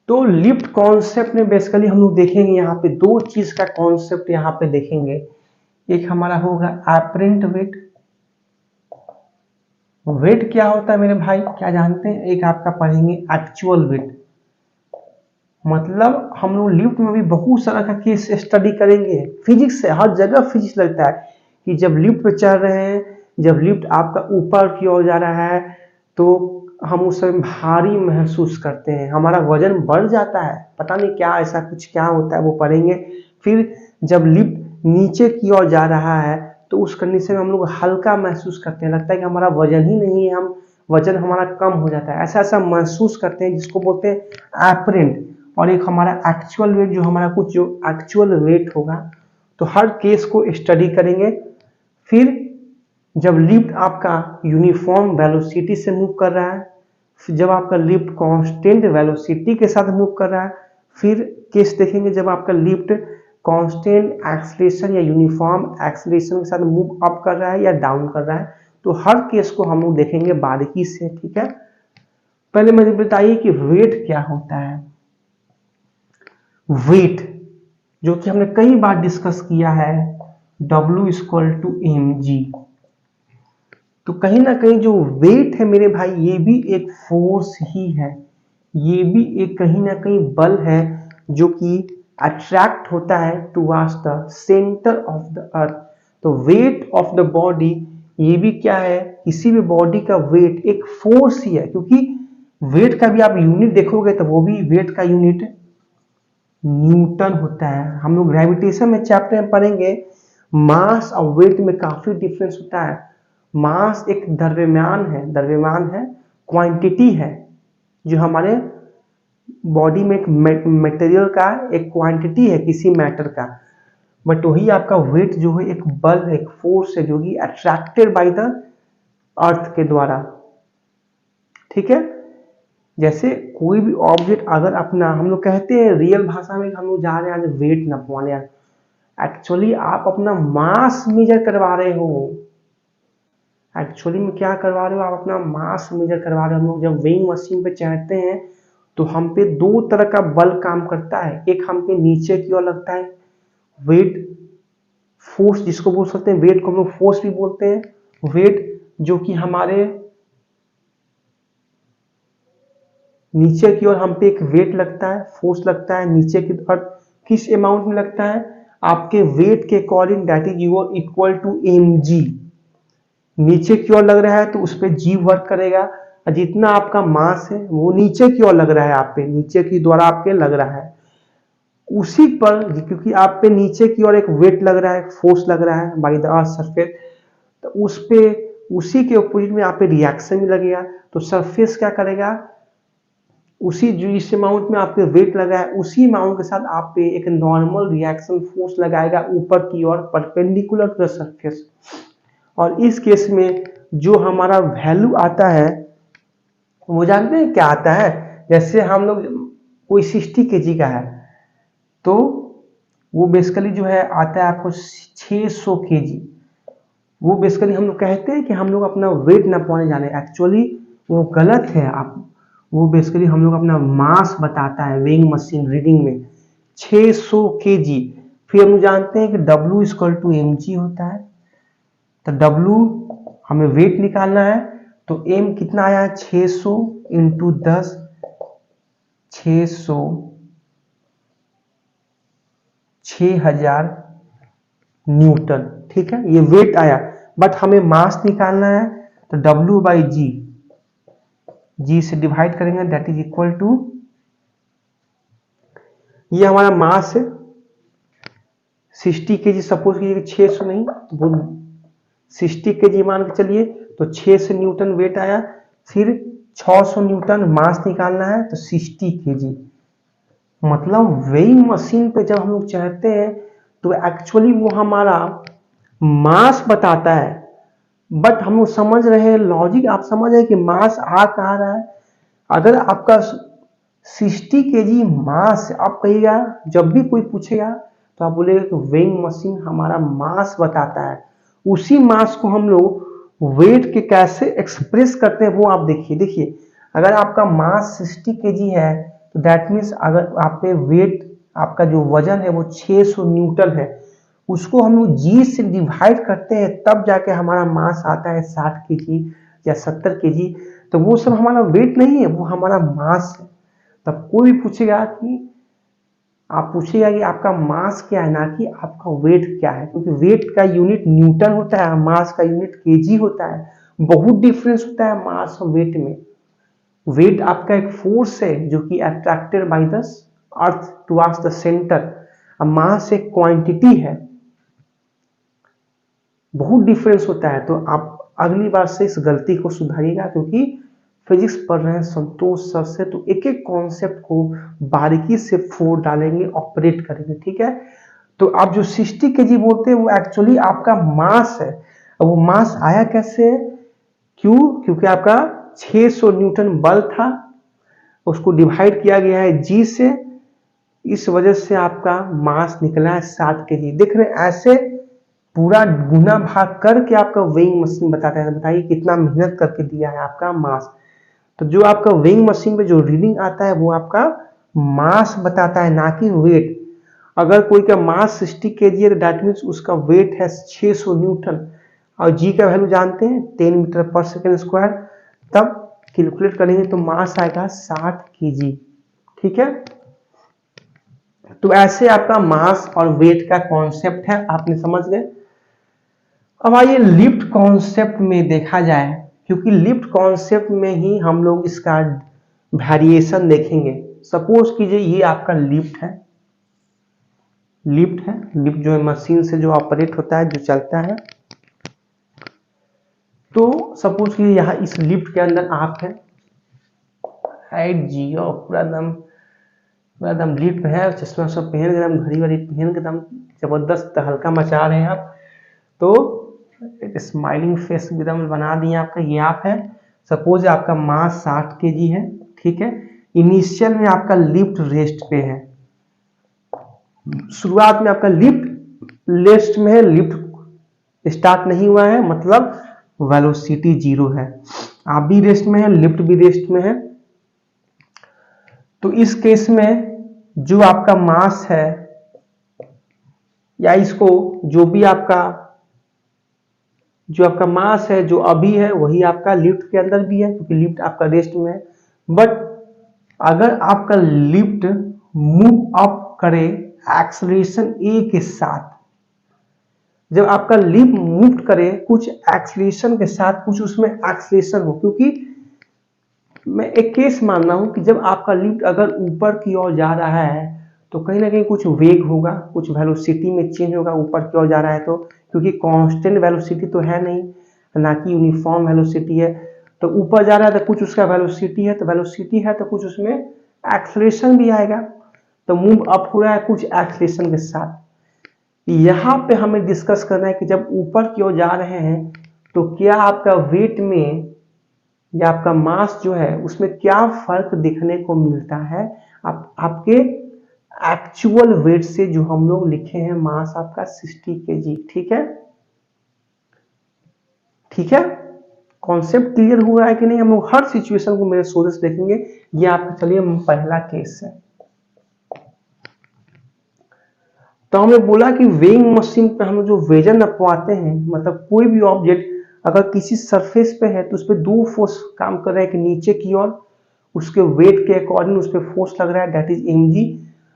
तो लिफ्ट कॉन्सेप्ट में बेसिकली हम लोग देखेंगे यहाँ पे 2 चीज का कॉन्सेप्ट यहाँ पे देखेंगे। एक हमारा होगा एपरेंट वेट। वेट क्या होता है मेरे भाई, क्या जानते हैं? एक आपका पढ़ेंगे एक्चुअल वेट। मतलब हम लोग लिफ्ट में भी बहुत सारा का केस स्टडी करेंगे। फिजिक्स से हर जगह फिजिक्स लगता है कि जब लिफ्ट पे चढ़ रहे हैं, जब लिफ्ट आपका ऊपर की ओर जा रहा है तो हम उस समय भारी महसूस करते हैं, हमारा वजन बढ़ जाता है, पता नहीं क्या ऐसा कुछ क्या होता है, वो पढ़ेंगे। फिर जब लिफ्ट नीचे की ओर जा रहा है तो उस कंडीशन में हम लोग हल्का महसूस करते हैं, लगता है कि हमारा वजन ही नहीं है, हम वजन हमारा कम हो जाता है, ऐसा ऐसा महसूस करते हैं, जिसको बोलते हैं एपरेंट। और एक हमारा एक्चुअल वेट, जो हमारा कुछ जो एक्चुअल वेट होगा। तो हर केस को स्टडी करेंगे। फिर जब लिफ्ट आपका यूनिफॉर्म वेलोसिटी से मूव कर रहा है, जब आपका लिफ्ट कांस्टेंट वेलोसिटी के साथ मूव कर रहा है, फिर केस देखेंगे जब आपका लिफ्ट कांस्टेंट एक्सेलरेशन या यूनिफॉर्म एक्सेलरेशन के साथ मूव अप कर रहा है या डाउन कर रहा है। तो हर केस को हम लोग देखेंगे बारीकी से। ठीक है, पहले मुझे बताइए कि वेट क्या होता है। वेट जो कि हमने कई बार डिस्कस किया है, W = mg। तो कहीं ना कहीं जो वेट है मेरे भाई, ये भी एक फोर्स ही है, ये भी एक कहीं ना कहीं बल है जो कि अट्रैक्ट होता है towards the centre of the earth. तो वेट ऑफ द बॉडी, ये भी क्या है, किसी भी बॉडी का वेट एक फोर्स ही है, क्योंकि वेट का भी आप यूनिट देखोगे तो वो भी वेट का यूनिट न्यूटन होता है। हम लोग ग्रेविटेशन में चैप्टर में पढ़ेंगे, मास और वेट में काफी डिफरेंस होता है। मास एक द्रव्यमान है, क्वांटिटी है, जो हमारे बॉडी में एक मटेरियल का एक क्वांटिटी है किसी मैटर का। बट वही आपका वेट जो है एक बल है, एक फोर्स है, जो कि अट्रैक्टेड बाय द अर्थ के द्वारा। ठीक है, जैसे कोई भी ऑब्जेक्ट अगर अपना, हम लोग कहते हैं रियल भाषा में हम लोग जा रहे हैं आज वेट नपवाने, एक्चुअली आप अपना मास मेजर करवा रहे हो। एक्चुअली में क्या करवा रहे हो, आप अपना मास मेजर करवा रहे हो। हम लोग जब वेइंग मशीन पे चढ़ते हैं तो हम पे 2 तरह का बल काम करता है। एक हम पे नीचे की ओर लगता है वेट फोर्स, जिसको बोल सकते हैं, वेट को हम लोग फोर्स भी बोलते हैं। वेट जो कि हमारे नीचे की ओर हम पे एक वेट लगता है, फोर्स लगता है नीचे की तरफ। किस अमाउंट में लगता है, आपके वेट के according, that is your equal to mg। नीचे की ओर लग रहा है तो उस पर जी वर्क करेगा, और जितना आपका मास है वो नीचे की ओर लग रहा है, आप पे नीचे की द्वारा आपके लग रहा है, उसी पर क्योंकि आप पे नीचे की ओर एक वेट लग रहा है, फोर्स लग रहा है बाई द अर्थ सरफेस, तो उस पे उसी के अपोजिट में आप पे रिएक्शन भी लगेगा। तो सरफेस क्या करेगा, उसी जो इस अमाउंट में आपके वेट लगा है उसी अमाउंट के साथ आप पे एक नॉर्मल रिएक्शन फोर्स लगाएगा ऊपर की ओर परपेंडिकुलर टू द सरफेस। और इस केस में जो हमारा वैल्यू आता है वो जानते हैं क्या आता है, जैसे हम लोग कोई 60 kg का है तो वो बेसिकली जो है आता है आपको 600 kg। वो बेसिकली हम लोग कहते हैं कि हम लोग अपना वेट ना पाने जाने, एक्चुअली वो गलत है। आप वो बेसिकली हम लोग अपना मास बताता है वेइंग मशीन रीडिंग में 600 kg। फिर हम जानते हैं कि W = mg होता है, तो W हमें वेट निकालना है, तो m कितना आया 600 × 10, 600 6000 न्यूटन, ठीक है, ये वेट आया। बट हमें मास निकालना है तो W/G, G से डिवाइड करेंगे, दैट इज इक्वल टू, ये हमारा मास है 60 kg, सपोज कीजिए 600 नहीं वो 60 kg मान के चलिए, तो 600 न्यूटन वेट आया, फिर 600 न्यूटन मास निकालना है तो 60 kg। मतलब वेइंग मशीन पे जब हम लोग चढ़ते हैं तो एक्चुअली वो हमारा मास बताता है, बट हम लोग समझ रहे हैं लॉजिक, आप समझ रहे हैं कि मास आ कहाँ रहा है। अगर आपका 60 kg मास, आप कहिएगा जब भी कोई पूछेगा तो आप बोलेगा कि वेइंग मशीन हमारा मास बताता है, उसी मास को हम लोग वेट के कैसे एक्सप्रेस करते हैं वो आप देखिए। अगर आपका मास 60 kg है तो दैट मीन्स अगर आप पे वेट, आपका जो वजन है वो 600 न्यूटन है, उसको हम लोग जी से डिवाइड करते हैं तब जाके हमारा मास आता है 60 kg या 70 kg। तो वो सब हमारा वेट नहीं है, वो हमारा मास है। तब कोई भी पूछेगा कि आप पूछेगा कि आपका मास क्या है, ना कि आपका वेट क्या है, क्योंकि वेट का यूनिट न्यूटन होता है, मास का यूनिट केजी होता है। बहुत डिफरेंस होता है मास और वेट में। वेट आपका एक फोर्स है जो कि attracted by the earth towards the centre, और मास एक क्वांटिटी है, बहुत डिफरेंस होता है। तो आप अगली बार से इस गलती को सुधारिएगा, क्योंकि फिजिक्स पढ़ रहे हैं संतोष सर से, तो एक एक कॉन्सेप्ट को बारीकी से फोड़ डालेंगे, ऑपरेट करेंगे, ठीक है। तो आप जो 60 kg बोलते हैं वो एक्चुअली आपका मास है। अब वो मास आया कैसे, क्यों, क्योंकि आपका 600 न्यूटन बल था, उसको डिवाइड किया गया है जी से, इस वजह से आपका मास निकला है 60 kg। देख रहे हैं, ऐसे पूरा गुना भाग करके आपका वेइंग मशीन बताता है। बताइए कितना मेहनत करके दिया है आपका मास। तो जो आपका वेइंग मशीन पे जो रीडिंग आता है वो आपका मास बताता है, ना कि वेट। अगर कोई का मास 60 kg है तो दैट मीन्स उसका वेट है 600 न्यूटन, और जी का वैल्यू जानते हैं 10 मीटर/सेकंड स्क्वायर, तब कैलकुलेट करेंगे तो मास आएगा 60 kg, ठीक है। तो ऐसे आपका मास और वेट का कॉन्सेप्ट है, आपने समझ गए। अब आइए लिफ्ट कॉन्सेप्ट में देखा जाए, क्योंकि लिफ्ट कॉन्सेप्ट में ही हम लोग इसका वेरिएशन देखेंगे। सपोज कीजिए ये आपका लिफ्ट है, लिफ्ट जो है मशीन से जो ऑपरेट होता है, जो चलता है। तो सपोज कीजिए यहाँ इस लिफ्ट के अंदर आप है, जियो पूरा एकदम लिफ्ट है, चश्मा सब पहन के एकदम घड़ी वाड़ी पहन के एकदम जबरदस्त हल्का मचा रहे हैं आप। तो एक स्माइलिंग फेस एकदम बना दिए आपका, ये आप है। सपोज आपका मास 60 kg है, ठीक है। इनिशियल में आपका लिफ्ट रेस्ट पे है, शुरुआत में आपका लिफ्ट रेस्ट में है, लिफ्ट स्टार्ट नहीं हुआ है, मतलब वेलोसिटी 0 है। आप भी रेस्ट में है, लिफ्ट भी रेस्ट में है। तो इस केस में जो आपका मास है, या इसको जो भी आपका जो आपका मास है जो अभी है वही आपका लिफ्ट के अंदर भी है, क्योंकि लिफ्ट आपका रेस्ट में है। बट अगर आपका लिफ्ट मूव अप करे एक्सेलरेशन ए के साथ, जब आपका लिफ्ट मूव करे कुछ एक्सीलरेशन के साथ, कुछ उसमें एक्सीलरेशन हो, क्योंकि मैं एक केस मान रहा हूं कि जब आपका लिफ्ट अगर ऊपर की ओर जा रहा है तो कहीं ना कहीं कुछ वेग होगा, कुछ वेलोसिटी में चेंज होगा ऊपर की ओर जा रहा है तो, क्योंकि कांस्टेंट वेलोसिटी तो है नहीं, ना कि यूनिफॉर्म वेलोसिटी है। तो ऊपर जा रहा है तो कुछ उसका वेलोसिटी है, तो वेलोसिटी है तो कुछ उसमें एक्सीलरेशन भी आएगा। तो मूव अप हो रहा है कुछ एक्सीलरेशन के साथ। यहाँ पे हमें डिस्कस करना है कि जब ऊपर की ओर जा रहे हैं तो क्या आपका वेट में या आपका मास जो है उसमें क्या फर्क दिखने को मिलता है आपके एक्चुअल वेट से, जो हम लोग लिखे हैं मास आपका 60 kg। ठीक है, ठीक है, कॉन्सेप्ट क्लियर हुआ है कि नहीं? हम लोग हर सिचुएशन को मेरे सोल्यूशन देखेंगे। ये आपका चलिए पहला केस है। तो हमें बोला कि वेइंग मशीन पे हम जो वजन नपवाते हैं, मतलब कोई भी ऑब्जेक्ट अगर किसी सरफेस पे है तो उस पर दो फोर्स काम कर रहे हैं कि नीचे की ओर उसके वेट के अकॉर्डिंग उस पर फोर्स लग रहा है, दैट इज mg,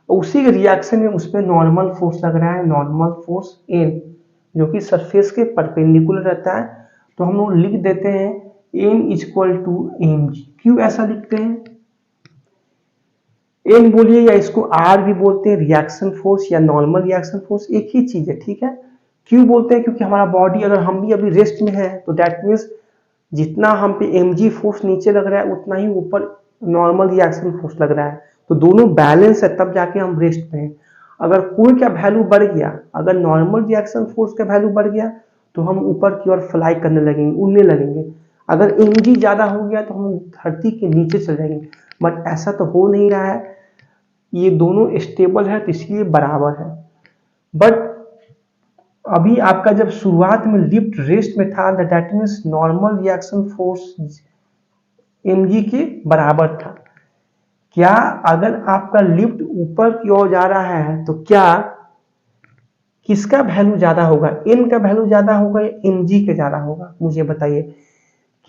और उसी के रिएक्शन में उस पर नॉर्मल फोर्स लग रहा है, नॉर्मल फोर्स n, जो कि सरफेस के परपेंडिकुलर रहता है। तो हम लोग लिख देते हैं n = mg। क्यों ऐसा लिखते हैं? n बोलिए या इसको r भी बोलते हैं, रिएक्शन फोर्स या नॉर्मल रिएक्शन फोर्स एक ही चीज है। ठीक है, क्यों बोलते हैं? क्योंकि हमारा बॉडी अगर हम भी अभी रेस्ट में है तो दैट मीन्स जितना हम पे mg फोर्स नीचे लग रहा है उतना ही ऊपर नॉर्मल रिएक्शन फोर्स लग रहा है, तो दोनों बैलेंस है, तब जाके हम रेस्ट में हैं। अगर कोई का वैल्यू बढ़ गया, अगर नॉर्मल रिएक्शन फोर्स का वैल्यू बढ़ गया तो हम ऊपर की ओर फ्लाई करने लगेंगे, उड़ने लगेंगे। अगर mg ज्यादा हो गया तो हम धरती के नीचे चले जाएंगे, बट ऐसा तो हो नहीं रहा है, ये दोनों स्टेबल है तो इसलिए बराबर है। बट अभी आपका जब शुरुआत में लिफ्ट रेस्ट में था, that means normal reaction force mg के बराबर था। क्या अगर आपका लिफ्ट ऊपर की ओर जा रहा है तो क्या किसका वैल्यू ज्यादा होगा? n का वैल्यू ज्यादा होगा या mg का ज्यादा होगा? मुझे बताइए।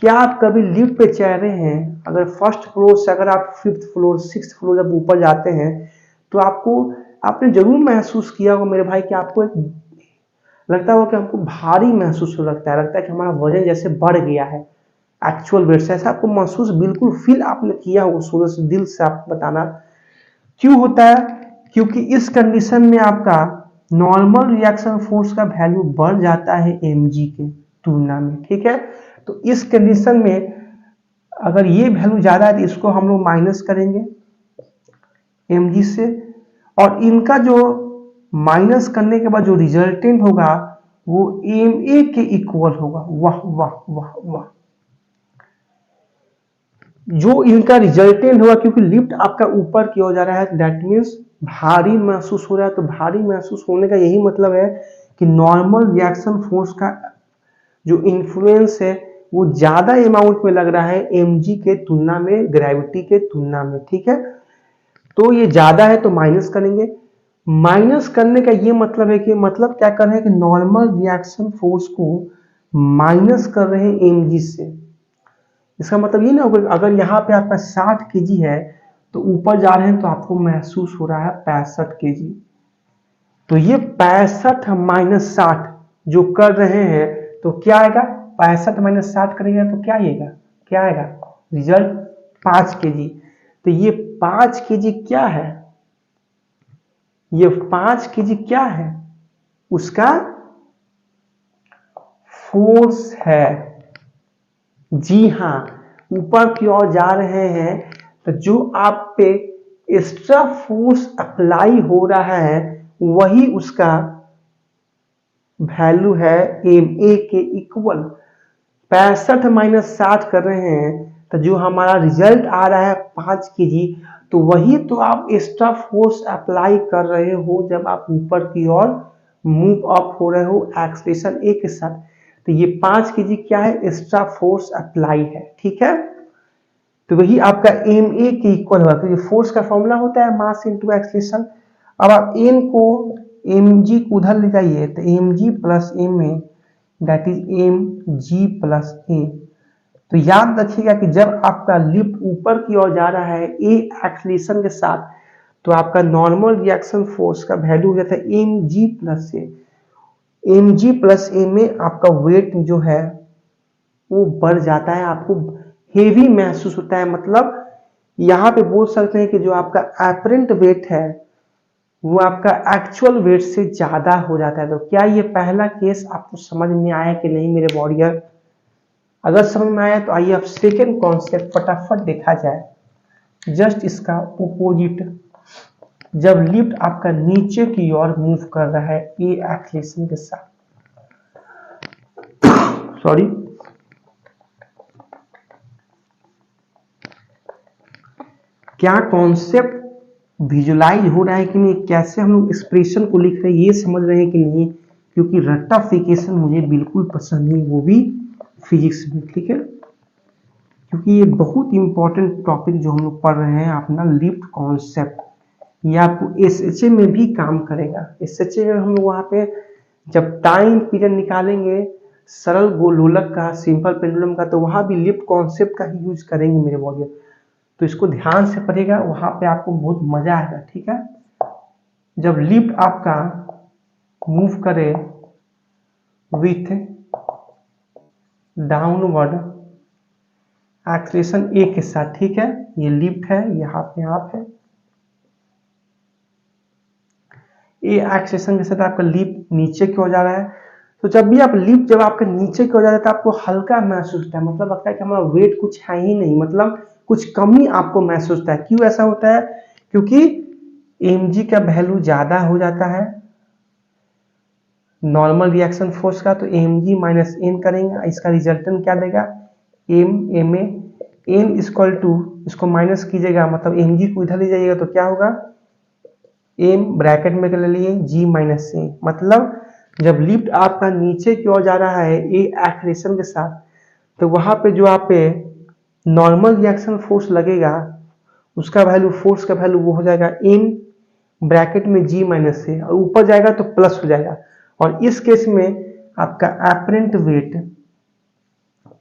क्या आप कभी लिफ्ट पे चढ़ रहे हैं, अगर फर्स्ट फ्लोर से अगर आप 5th फ्लोर 6th फ्लोर जब ऊपर जाते हैं तो आपने जरूर महसूस किया होगा मेरे भाई कि आपको एक लगता होगा कि हमको भारी महसूस हो, लगता है कि हमारा वजन जैसे बढ़ गया है एक्चुअल वेट से। ऐसा आपको महसूस बिल्कुल फील आपने किया होगा, सूर्य से दिल से आप बताना। क्यों होता है? क्योंकि इस कंडीशन में आपका नॉर्मल रिएक्शन फोर्स का वैल्यू बढ़ जाता है mg के तुलना में। ठीक है, तो इस कंडीशन में अगर ये वैल्यू ज्यादा है तो इसको हम लोग माइनस करेंगे mg से, और इनका जो माइनस करने के बाद जो रिजल्टेंट होगा वो ma के इक्वल होगा। वाह वाह वाह वाह, जो इनका रिजल्टेंट होगा, क्योंकि लिफ्ट आपका ऊपर की ओर जा रहा है, दैट मीन्स भारी महसूस हो रहा है। तो भारी महसूस होने का यही मतलब है कि नॉर्मल रिएक्शन फोर्स का जो इन्फ्लुएंस है वो ज्यादा अमाउंट में लग रहा है mg के तुलना में, ग्रेविटी के तुलना में। ठीक है, तो ये ज्यादा है तो माइनस करेंगे। माइनस करने का ये मतलब है कि मतलब क्या कर रहे हैं कि नॉर्मल रिएक्शन फोर्स को माइनस कर रहे हैं mg से। इसका मतलब ये ना होगा अगर यहाँ पे आपका 60 kg है तो ऊपर जा रहे हैं तो आपको महसूस हो रहा है 65 kg। तो ये 65 - 60 जो कर रहे हैं तो क्या आएगा? 65 - 60 करेंगे तो क्या आएगा? क्या आएगा रिजल्ट? 5 kg। तो ये 5 kg क्या है? ये 5 kg क्या है? उसका फोर्स है। जी हाँ, ऊपर की ओर जा रहे हैं तो जो आप पे एक्स्ट्रा फोर्स अप्लाई हो रहा है वही उसका वैल्यू है ma के इक्वल। 65 - 60 कर रहे हैं तो जो हमारा रिजल्ट आ रहा है 5 kg, तो वही तो आप एक्स्ट्रा फोर्स अप्लाई कर रहे हो जब आप ऊपर की ओर मूव अप हो रहे हो एक्सीलरेशन a के साथ। तो ये 5 kg क्या है? एक्स्ट्रा फोर्स अप्लाई है। ठीक है, तो वही आपका ma के इक्वल होगा, क्योंकि फोर्स का फॉर्मूला होता है मास इनटू एक्सीलरेशन। अब आप n को mg को उधर ले जाइए तो mg plus ma, that is mg plus a। तो याद रखिएगा कि जब आपका लिफ्ट ऊपर की ओर जा रहा है a एक्सीलरेशन के साथ तो आपका नॉर्मल रिएक्शन फोर्स का वैल्यू हो जाता है mg plus a। mg plus a में आपका वेट जो है वो बढ़ जाता है, आपको हेवी महसूस होता है। मतलब यहाँ पे बोल सकते हैं कि जो आपका एपरेंट वेट है वो आपका एक्चुअल वेट से ज्यादा हो जाता है। तो क्या ये पहला केस आपको समझ में आया कि नहीं मेरे वॉरियर? अगर समझ में आया तो आइए अब सेकेंड कॉन्सेप्ट फटाफट देखा जाए। जस्ट इसका ओपोजिट, जब लिफ्ट आपका नीचे की ओर मूव कर रहा है ए एक्सेलरेशन के साथ, सॉरी, क्या कॉन्सेप्ट विजुलाइज हो रहा है कि नहीं, कैसे हम लोग एक्सप्रेशन को लिख रहे हैं ये समझ रहे हैं कि नहीं? क्योंकि रट्टाफिकेशन मुझे बिल्कुल पसंद नहीं, वो भी फिजिक्स में, ठीक है? क्योंकि ये बहुत इंपॉर्टेंट टॉपिक जो हम लोग पढ़ रहे हैं अपना लिफ्ट कॉन्सेप्ट, ये आपको एसएचए में भी काम करेगा। एसएचए में हम लोग वहाँ पे जब टाइम पीरियड निकालेंगे सरल गोलोलक का, सिंपल पेंडुलम का, तो वहाँ भी लिफ्ट कॉन्सेप्ट का ही यूज करेंगे मेरे वॉरियर। तो इसको ध्यान से पढ़ेगा, वहां पे आपको बहुत मजा आएगा, ठीक है? जब लिफ्ट आपका मूव करे विथ डाउनवर्ड एक्सेलरेशन ए के साथ, ठीक है? ये लिफ्ट है, यहाँ पे आप है ए एक्सेलरेशन के साथ आपका लिफ्ट नीचे की ओर जा रहा है। तो जब भी आप लिफ्ट जब आपका नीचे की ओर जा रहा है तो आपको हल्का महसूस होता है, मतलब लगता है कि हमारा वेट कुछ है ही नहीं, मतलब कुछ कमी आपको महसूस होता है। क्यों ऐसा होता है? क्योंकि mg का वैल्यू ज्यादा हो जाता है नॉर्मल रिएक्शन फोर्स का, तो mg माइनस n करेंगे, इसका रिजल्टेंट क्या देगा? m ma n equal to, इसको माइनस कीजिएगा मतलब mg को इधर ले जाइएगा तो क्या होगा? m ब्रैकेट में ले लिए g माइनस ए। मतलब जब लिफ्ट आपका नीचे की ओर जा रहा है ए एक्सेलरेशन के साथ, तो वहां पे जो आप पे नॉर्मल रिएक्शन फोर्स लगेगा उसका वैल्यू, फोर्स का वैल्यू वो हो जाएगा m ब्रैकेट में g माइनस ए, और ऊपर जाएगा तो प्लस हो जाएगा। और इस केस में आपका एपरेंट वेट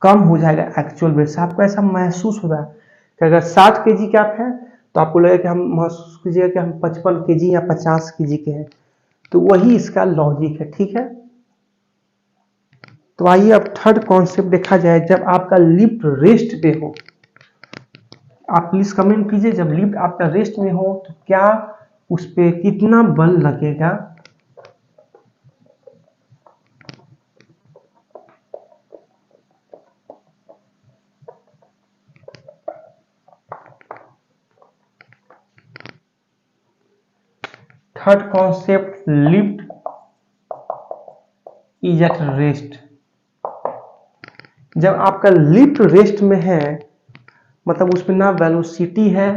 कम हो जाएगा एक्चुअल वेट से। आपको ऐसा महसूस होगा कि अगर 60 केजी के आप हैं तो आपको लगेगा कि हम, महसूस कीजिएगा कि हम 55 केजी या 50 केजी के हैं। तो वही इसका लॉजिक है, ठीक है? तो आइए अब थर्ड कॉन्सेप्ट देखा जाए। जब आपका लिफ्ट रेस्ट पे हो, आप प्लीज कमेंट कीजिए, जब लिफ्ट आपका रेस्ट में हो तो क्या उस पे कितना बल लगेगा? Third concept, lift is at rest. जब आपका लिफ्ट रेस्ट में है मतलब उसमें ना वेलोसिटी है,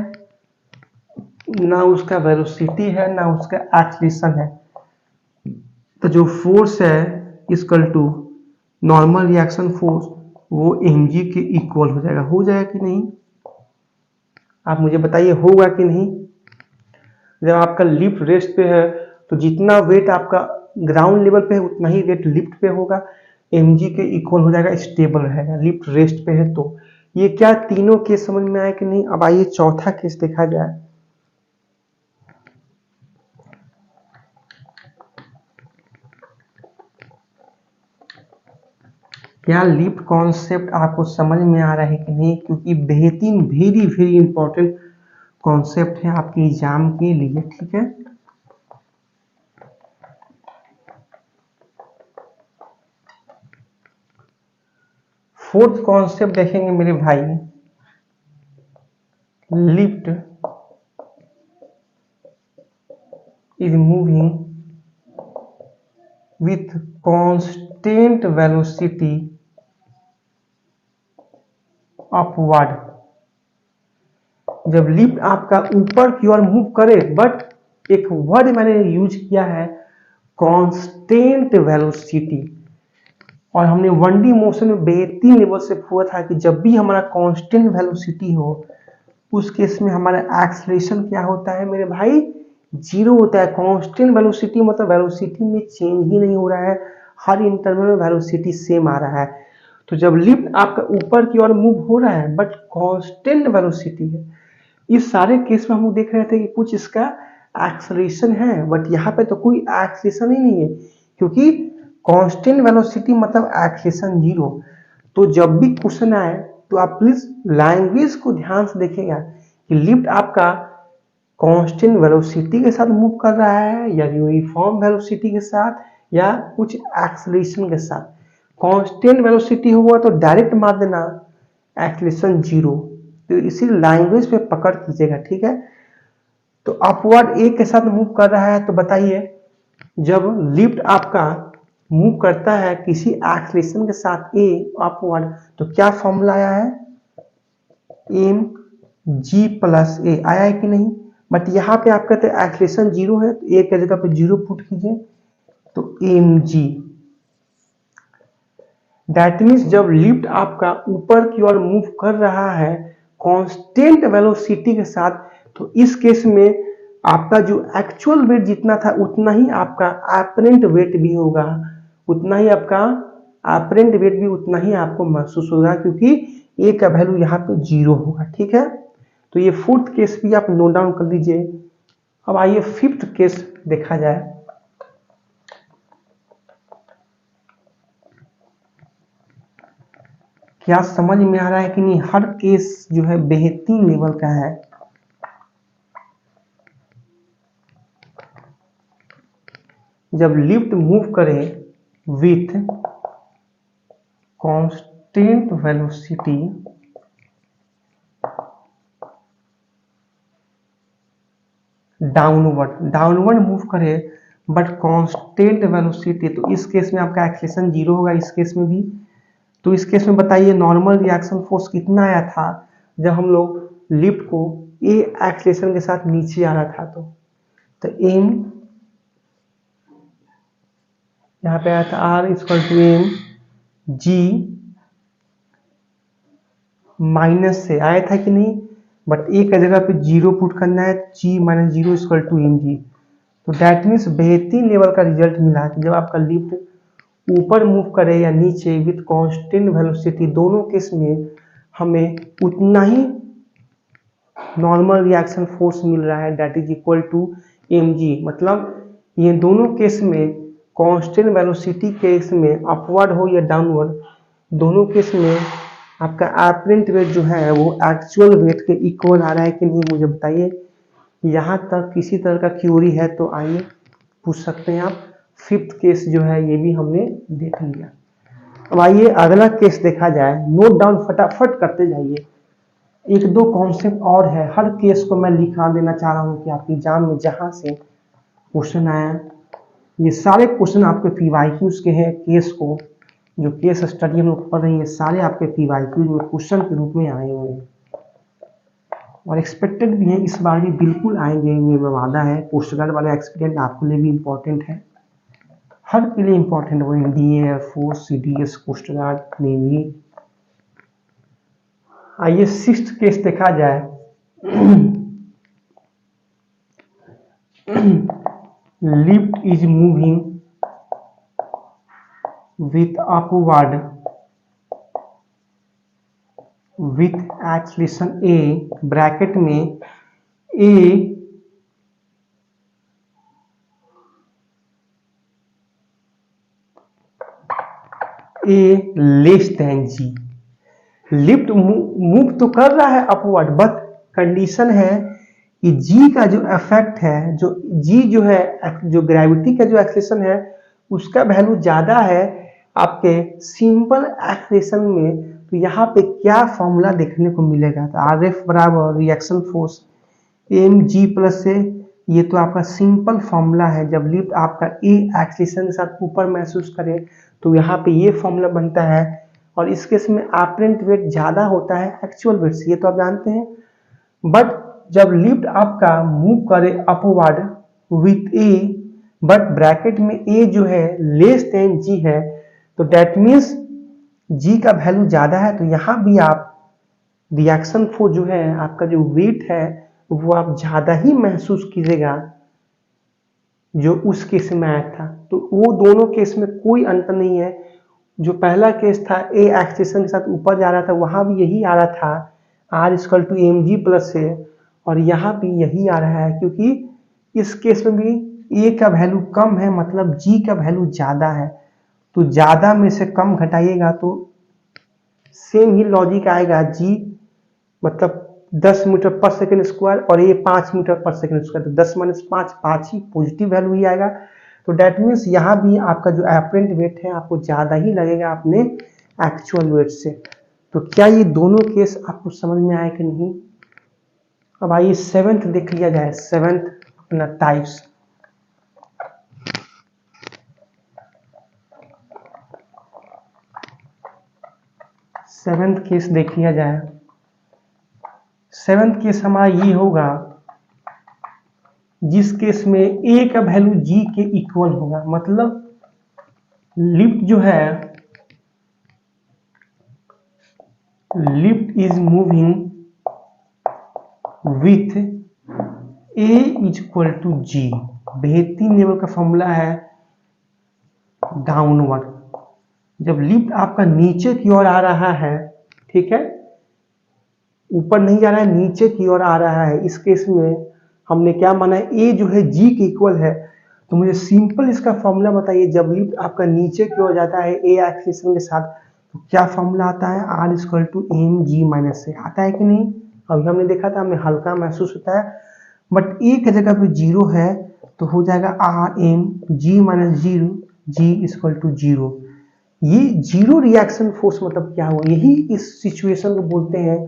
ना उसका वेलोसिटी है, ना उसका एक्सीलरेशन है, तो जो फोर्स है equal to normal reaction force वो mg के इक्वल हो जाएगा। हो जाएगा कि नहीं? आप मुझे बताइए, होगा कि नहीं? जब आपका लिफ्ट रेस्ट पे है तो जितना वेट आपका ग्राउंड लेवल पे है उतना ही वेट लिफ्ट पे होगा, mg के इक्वल हो जाएगा, स्टेबल रहेगा लिफ्ट रेस्ट पे है। तो ये क्या तीनों केस समझ में आया कि नहीं? अब आइए चौथा केस देखा जाए। क्या लिफ्ट कॉन्सेप्ट आपको समझ में आ रहा है कि नहीं? क्योंकि बेहतरीन, वेरी वेरी इंपॉर्टेंट कॉन्सेप्ट है आपके एग्जाम के लिए, ठीक है? फोर्थ कॉन्सेप्ट देखेंगे मेरे भाई, lift is moving with constant velocity upward. जब लिफ्ट आपका ऊपर की ओर मूव करे, बट एक वर्ड मैंने यूज किया है कांस्टेंट वेलोसिटी, और हमने 1D मोशन में बेहतरीन लेवल से हुआ था कि जब भी हमारा कांस्टेंट वेलोसिटी हो उस केस में हमारा एक्सेलरेशन क्या होता है मेरे भाई? जीरो होता है। कांस्टेंट वेलोसिटी मतलब वेलोसिटी में चेंज ही नहीं हो रहा है, हर इंटरवल में वेलोसिटी सेम आ रहा है। तो जब लिफ्ट आपका ऊपर की ओर मूव हो रहा है बट कांस्टेंट वेलोसिटी है, इस सारे केस में हम लोग देख रहे थे कि कुछ इसका एक्सेलरेशन है, बट यहाँ पे तो कोई एक्सेलरेशन ही नहीं है, क्योंकि कांस्टेंट वेलोसिटी मतलब एक्सेलरेशन जीरो। तो जब भी क्वेश्चन आए तो आप प्लीज लैंग्वेज को ध्यान से देखिएगा कि लिफ्ट आपका कांस्टेंट वेलोसिटी के साथ मूव कर रहा है या यूनिफॉर्म वेलोसिटी के साथ या कुछ एक्सेलरेशन के साथ। कांस्टेंट वेलोसिटी होगा तो डायरेक्ट मार देना एक्सेलरेशन जीरो। तो इसी लैंग्वेज पे पकड़ कीजिएगा, ठीक है। तो अपवर्ड ए के साथ मूव कर रहा है, तो बताइए जब लिफ्ट आपका मूव करता है किसी एक्सेलरेशन के साथ ए अपवर्ड, तो क्या फॉर्मूला आया है, एम जी प्लस ए आया है कि नहीं। बट यहाँ पे आप कहते हैं एक्सेलरेशन जीरो है, तो ए की जगह पे जीरो पुट कीजिए, तो एम जी। दैट मीन्स जब लिफ्ट आपका ऊपर की ओर मूव कर रहा है कांस्टेंट वेलोसिटी के साथ, तो इस केस में आपका जो एक्चुअल वेट जितना था उतना ही आपका एपरेंट वेट भी होगा, उतना ही आपका एपरेंट वेट भी उतना ही आपको महसूस होगा, क्योंकि ए का वैल्यू यहाँ पे जीरो होगा, ठीक है। तो ये फोर्थ केस भी आप नोट डाउन कर लीजिए। अब आइए फिफ्थ केस देखा जाए। क्या समझ में आ रहा है कि नहीं, हर केस जो है बेहतरीन लेवल का है। जब लिफ्ट मूव करे with constant velocity downward move करे बट कांस्टेंट वेलोसिटी, तो इस केस में आपका एक्सेलरेशन जीरो होगा, इस केस में भी। तो इस केस में बताइए नॉर्मल रिएक्शन फोर्स कितना आया था जब हम लोग लिफ्ट को ए एक्सेलरेशन के साथ नीचे आ रहा था, तो एम यहाँ पे आया था R equal to M G minus से आया था कि नहीं, बट ए की जगह पे जीरो पुट करना है, g minus zero equal to M g. तो डैट मीन्स बेहतरीन लेवल का रिजल्ट मिला कि जब आपका लिफ्ट ऊपर मूव करे या नीचे विथ कांस्टेंट वेलोसिटी, दोनों केस में हमें उतना ही नॉर्मल रिएक्शन फोर्स मिल रहा है, that is equal to M G. मतलब ये दोनों केस में कांस्टेंट वेलोसिटी केस में अपवर्ड हो या डाउनवर्ड, दोनों केस में आपका एपरेंट वेट जो है वो एक्चुअल वेट के इक्वल आ रहा है कि नहीं, मुझे बताइए। यहाँ तक किसी तरह का क्यूरी है तो आइए पूछ सकते हैं आप। फिफ्थ केस जो है ये भी हमने देख लिया। अब आइए अगला केस देखा जाए, नोट डाउन फटाफट करते जाइए। एक दो कॉन्सेप्ट और है, हर केस को मैं लिखा देना चाह रहा हूँ कि आपके एग्जाम में जहाँ से क्वेश्चन आया, ये सारे क्वेश्चन आपके पीवाईक्यूज के हैं। केस को जो केस स्टडी हम लोग पढ़ रहे हैं सारे आपके पीवाईक्यूज में क्वेश्चन के रूप में आए हुए हैं और एक्सपेक्टेड भी है, इस बार भी बिल्कुल आएंगे, ये वादा है। कोस्ट गार्ड वाला एक्सपीरियंस आपके लिए भी इम्पोर्टेंट है, हर के लिए इम्पोर्टेंट, वो NDA, air force, CDS, coast guard, navy. आइए सिक्स्थ केस देखा जाए। Lift is moving with upward with acceleration A, bracket में A less than G. Lift move तो कर रहा है अपवर्ड, बट कंडीशन है कि जी का जो इफेक्ट है, जो जी जो है, जो ग्रेविटी का जो एक्सेलरेशन है उसका वैल्यू ज्यादा है आपके सिंपल एक्सेलरेशन में। तो यहाँ पे क्या फॉर्मूला देखने को मिलेगा, तो आर एफ बराबर reaction force M G plus से, ये तो आपका सिंपल फॉर्मूला है। जब लिफ्ट आपका ए एक्सेलरेशन के साथ ऊपर महसूस करे तो यहाँ पे ये फॉर्मूला बनता है, और इस केस में एपरेंट वेट ज्यादा होता है एक्चुअल वेट से, ये तो आप जानते हैं। बट जब लिफ्ट आपका मूव करे upward with A, but bracket में ए जो है लेस देन जी है, तो दैट मीन्स जी का वैल्यू ज्यादा है, तो यहाँ भी आप रिएक्शन फोर्स जो है, आपका जो वेट है वो आप ज्यादा ही महसूस कीजिएगा जो उस केस में आया था। तो वो दोनों केस में कोई अंतर नहीं है। जो पहला केस था ए एक्सेलरेशन के साथ ऊपर जा रहा था, वहां भी यही आ रहा था R equal to M G plus से, और यहाँ भी यही आ रहा है, क्योंकि इस केस में भी ए का वैल्यू कम है, मतलब जी का वैल्यू ज्यादा है। तो ज़्यादा में से कम घटाइएगा तो सेम ही लॉजिक आएगा। जी मतलब 10 मीटर पर सेकेंड स्क्वायर और ये 5 मीटर पर सेकेंड स्क्वायर, तो 10 माइनस 5 5 ही पॉजिटिव वैल्यू ही आएगा। तो डैट मीन्स यहाँ भी आपका जो एपरेंट वेट है आपको ज़्यादा ही लगेगा अपने एक्चुअल वेट से। तो क्या ये दोनों केस आपको समझ में आया कि नहीं? अब आइए 7th देख लिया जाए। 7th अपना टाइप्स। 7th केस देख लिया जाए। 7th केस हमारा ये होगा जिस केस में a का वैल्यू g के इक्वल होगा, मतलब लिफ्ट जो है, lift is moving with a is equal to g। बेहतरीन लेवल का फॉर्मूला है डाउनवर्ड। जब लिफ्ट आपका नीचे की ओर आ रहा है, ठीक है, ऊपर नहीं जा रहा है, नीचे की ओर आ रहा है, इस केस में हमने क्या माना है, a जो है g के इक्वल है। तो मुझे सिंपल इसका फॉर्मूला बताइए। जब लिफ्ट आपका नीचे की ओर जाता है a एक्सेलरेशन के साथ, तो क्या फॉर्मूला आता है? r equal to M G minus a. आता है कि नहीं? अभी हमने देखा था, हमें हल्का महसूस होता है, बट a की जगह पे 0 है तो हो जाएगा r M ji minus zero, G equal to 0। ये जीरो रिएक्शन फोर्स मतलब क्या हुआ? यही इस सिचुएशन को बोलते हैं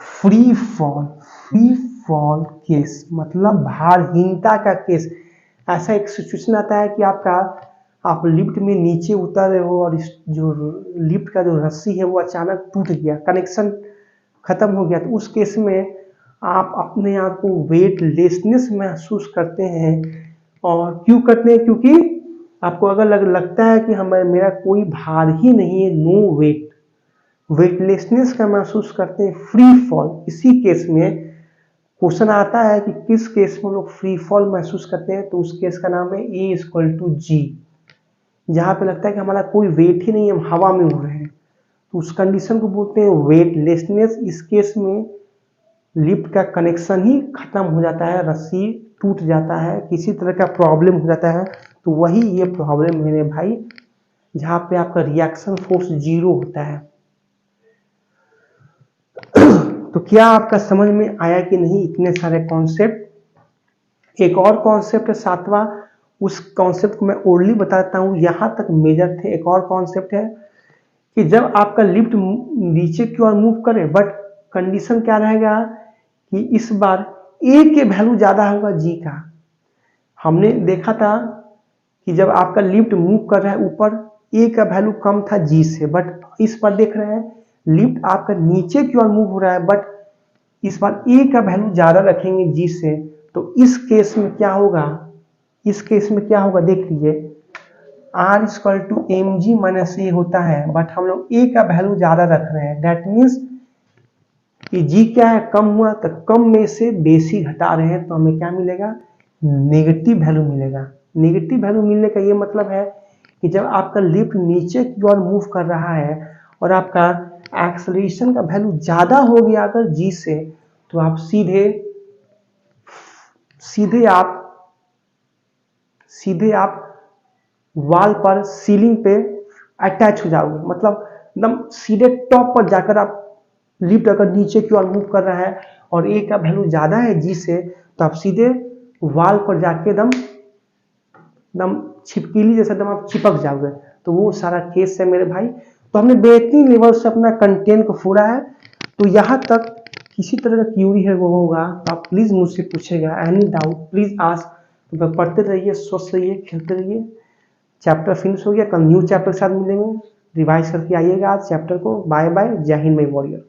free fall. Free fall case मतलब भारहीनता का केस। ऐसा एक सिचुएशन आता है कि आप लिफ्ट में नीचे उतर रहे हो और इस जो लिफ्ट का जो रस्सी है वो अचानक टूट गया, कनेक्शन खत्म हो गया। तो उस केस में आप अपने आप को वेटलेसनेस महसूस करते हैं। और क्यों करते हैं? क्योंकि आपको अगर लगता है कि मेरा कोई भार ही नहीं है, नो वेट, वेटलेसनेस का महसूस करते हैं, फ्री फॉल। इसी केस में क्वेश्चन आता है कि किस केस में लोग फ्री फॉल महसूस करते हैं, तो उस केस का नाम है ए इक्वल टू जी। जहां पे लगता है कि हमारा कोई वेट ही नहीं है, हम हवा में उड़ रहे हैं, तो उस कंडीशन को बोलते हैं वेटलेसनेस। इस केस में लिफ्ट का कनेक्शन ही खत्म हो जाता है, रस्सी टूट जाता है, किसी तरह का प्रॉब्लम हो जाता है। तो वही ये प्रॉब्लम है मेरे भाई, जहां पे आपका रिएक्शन फोर्स 0 होता है। तो क्या आपका समझ में आया कि नहीं इतने सारे कॉन्सेप्ट? एक और कॉन्सेप्ट है 7वां, उस कॉन्सेप्ट को मैं ओरली बताता हूं, यहां तक मेजर थे। एक और कॉन्सेप्ट है कि जब आपका लिफ्ट नीचे की ओर मूव करे, बट कंडीशन क्या रहेगा कि इस बार ए के वैल्यू ज्यादा होगा जी का। हमने देखा था कि जब आपका लिफ्ट मूव कर रहा है ऊपर, ए का वैल्यू कम था जी से, बट इस बार देख रहे हैं लिफ्ट आपका नीचे की ओर मूव हो रहा है, बट इस बार ए का वैल्यू ज्यादा रखेंगे जी से। तो इस केस में क्या होगा? इस केस में क्या होगा देख लीजिए, R equal to M G minus a होता है, बट हम लोग ए का वैल्यू ज्यादा रख रहे हैं। दैट मीन्स कि जी क्या है, कम हुआ, तो कम में से बेसी घटा रहे हैं, तो हमें क्या मिलेगा? नेगेटिव वैल्यू मिलेगा। नेगेटिव वैल्यू मिलने का ये मतलब है कि जब आपका लिफ्ट नीचे की ओर मूव कर रहा है और आपका एक्सेलरेशन का वैल्यू ज्यादा हो गया अगर जी से, तो आप सीधे आप वॉल पर, सीलिंग पे अटैच हो जाओगे। मतलब एकदम सीधे टॉप पर जाकर आप, लिफ्ट अगर नीचे की ओर मूव कर रहा है और ए का वैल्यू ज्यादा है जी से, तो आप सीधे वॉल पर जाके एकदम छिपकली जैसा एकदम आप चिपक जाओगे। तो वो सारा केस है मेरे भाई। तो हमने बेहतरीन लेवल से अपना कंटेंट को फोड़ा है। तो यहाँ तक किसी तरह का क्यूरी है वो होगा तो आप प्लीज मुझसे पूछेगा, एनी डाउट प्लीज आस्क। तो पढ़ते रहिए, स्वस्थ रहिए, खेलते रहिए। चैप्टर फिनिश हो गया, कल न्यू चैप्टर के साथ मिलेंगे। रिवाइज करके आइएगा आज चैप्टर को। बाय बाय, जय हिंद माय वॉरियर।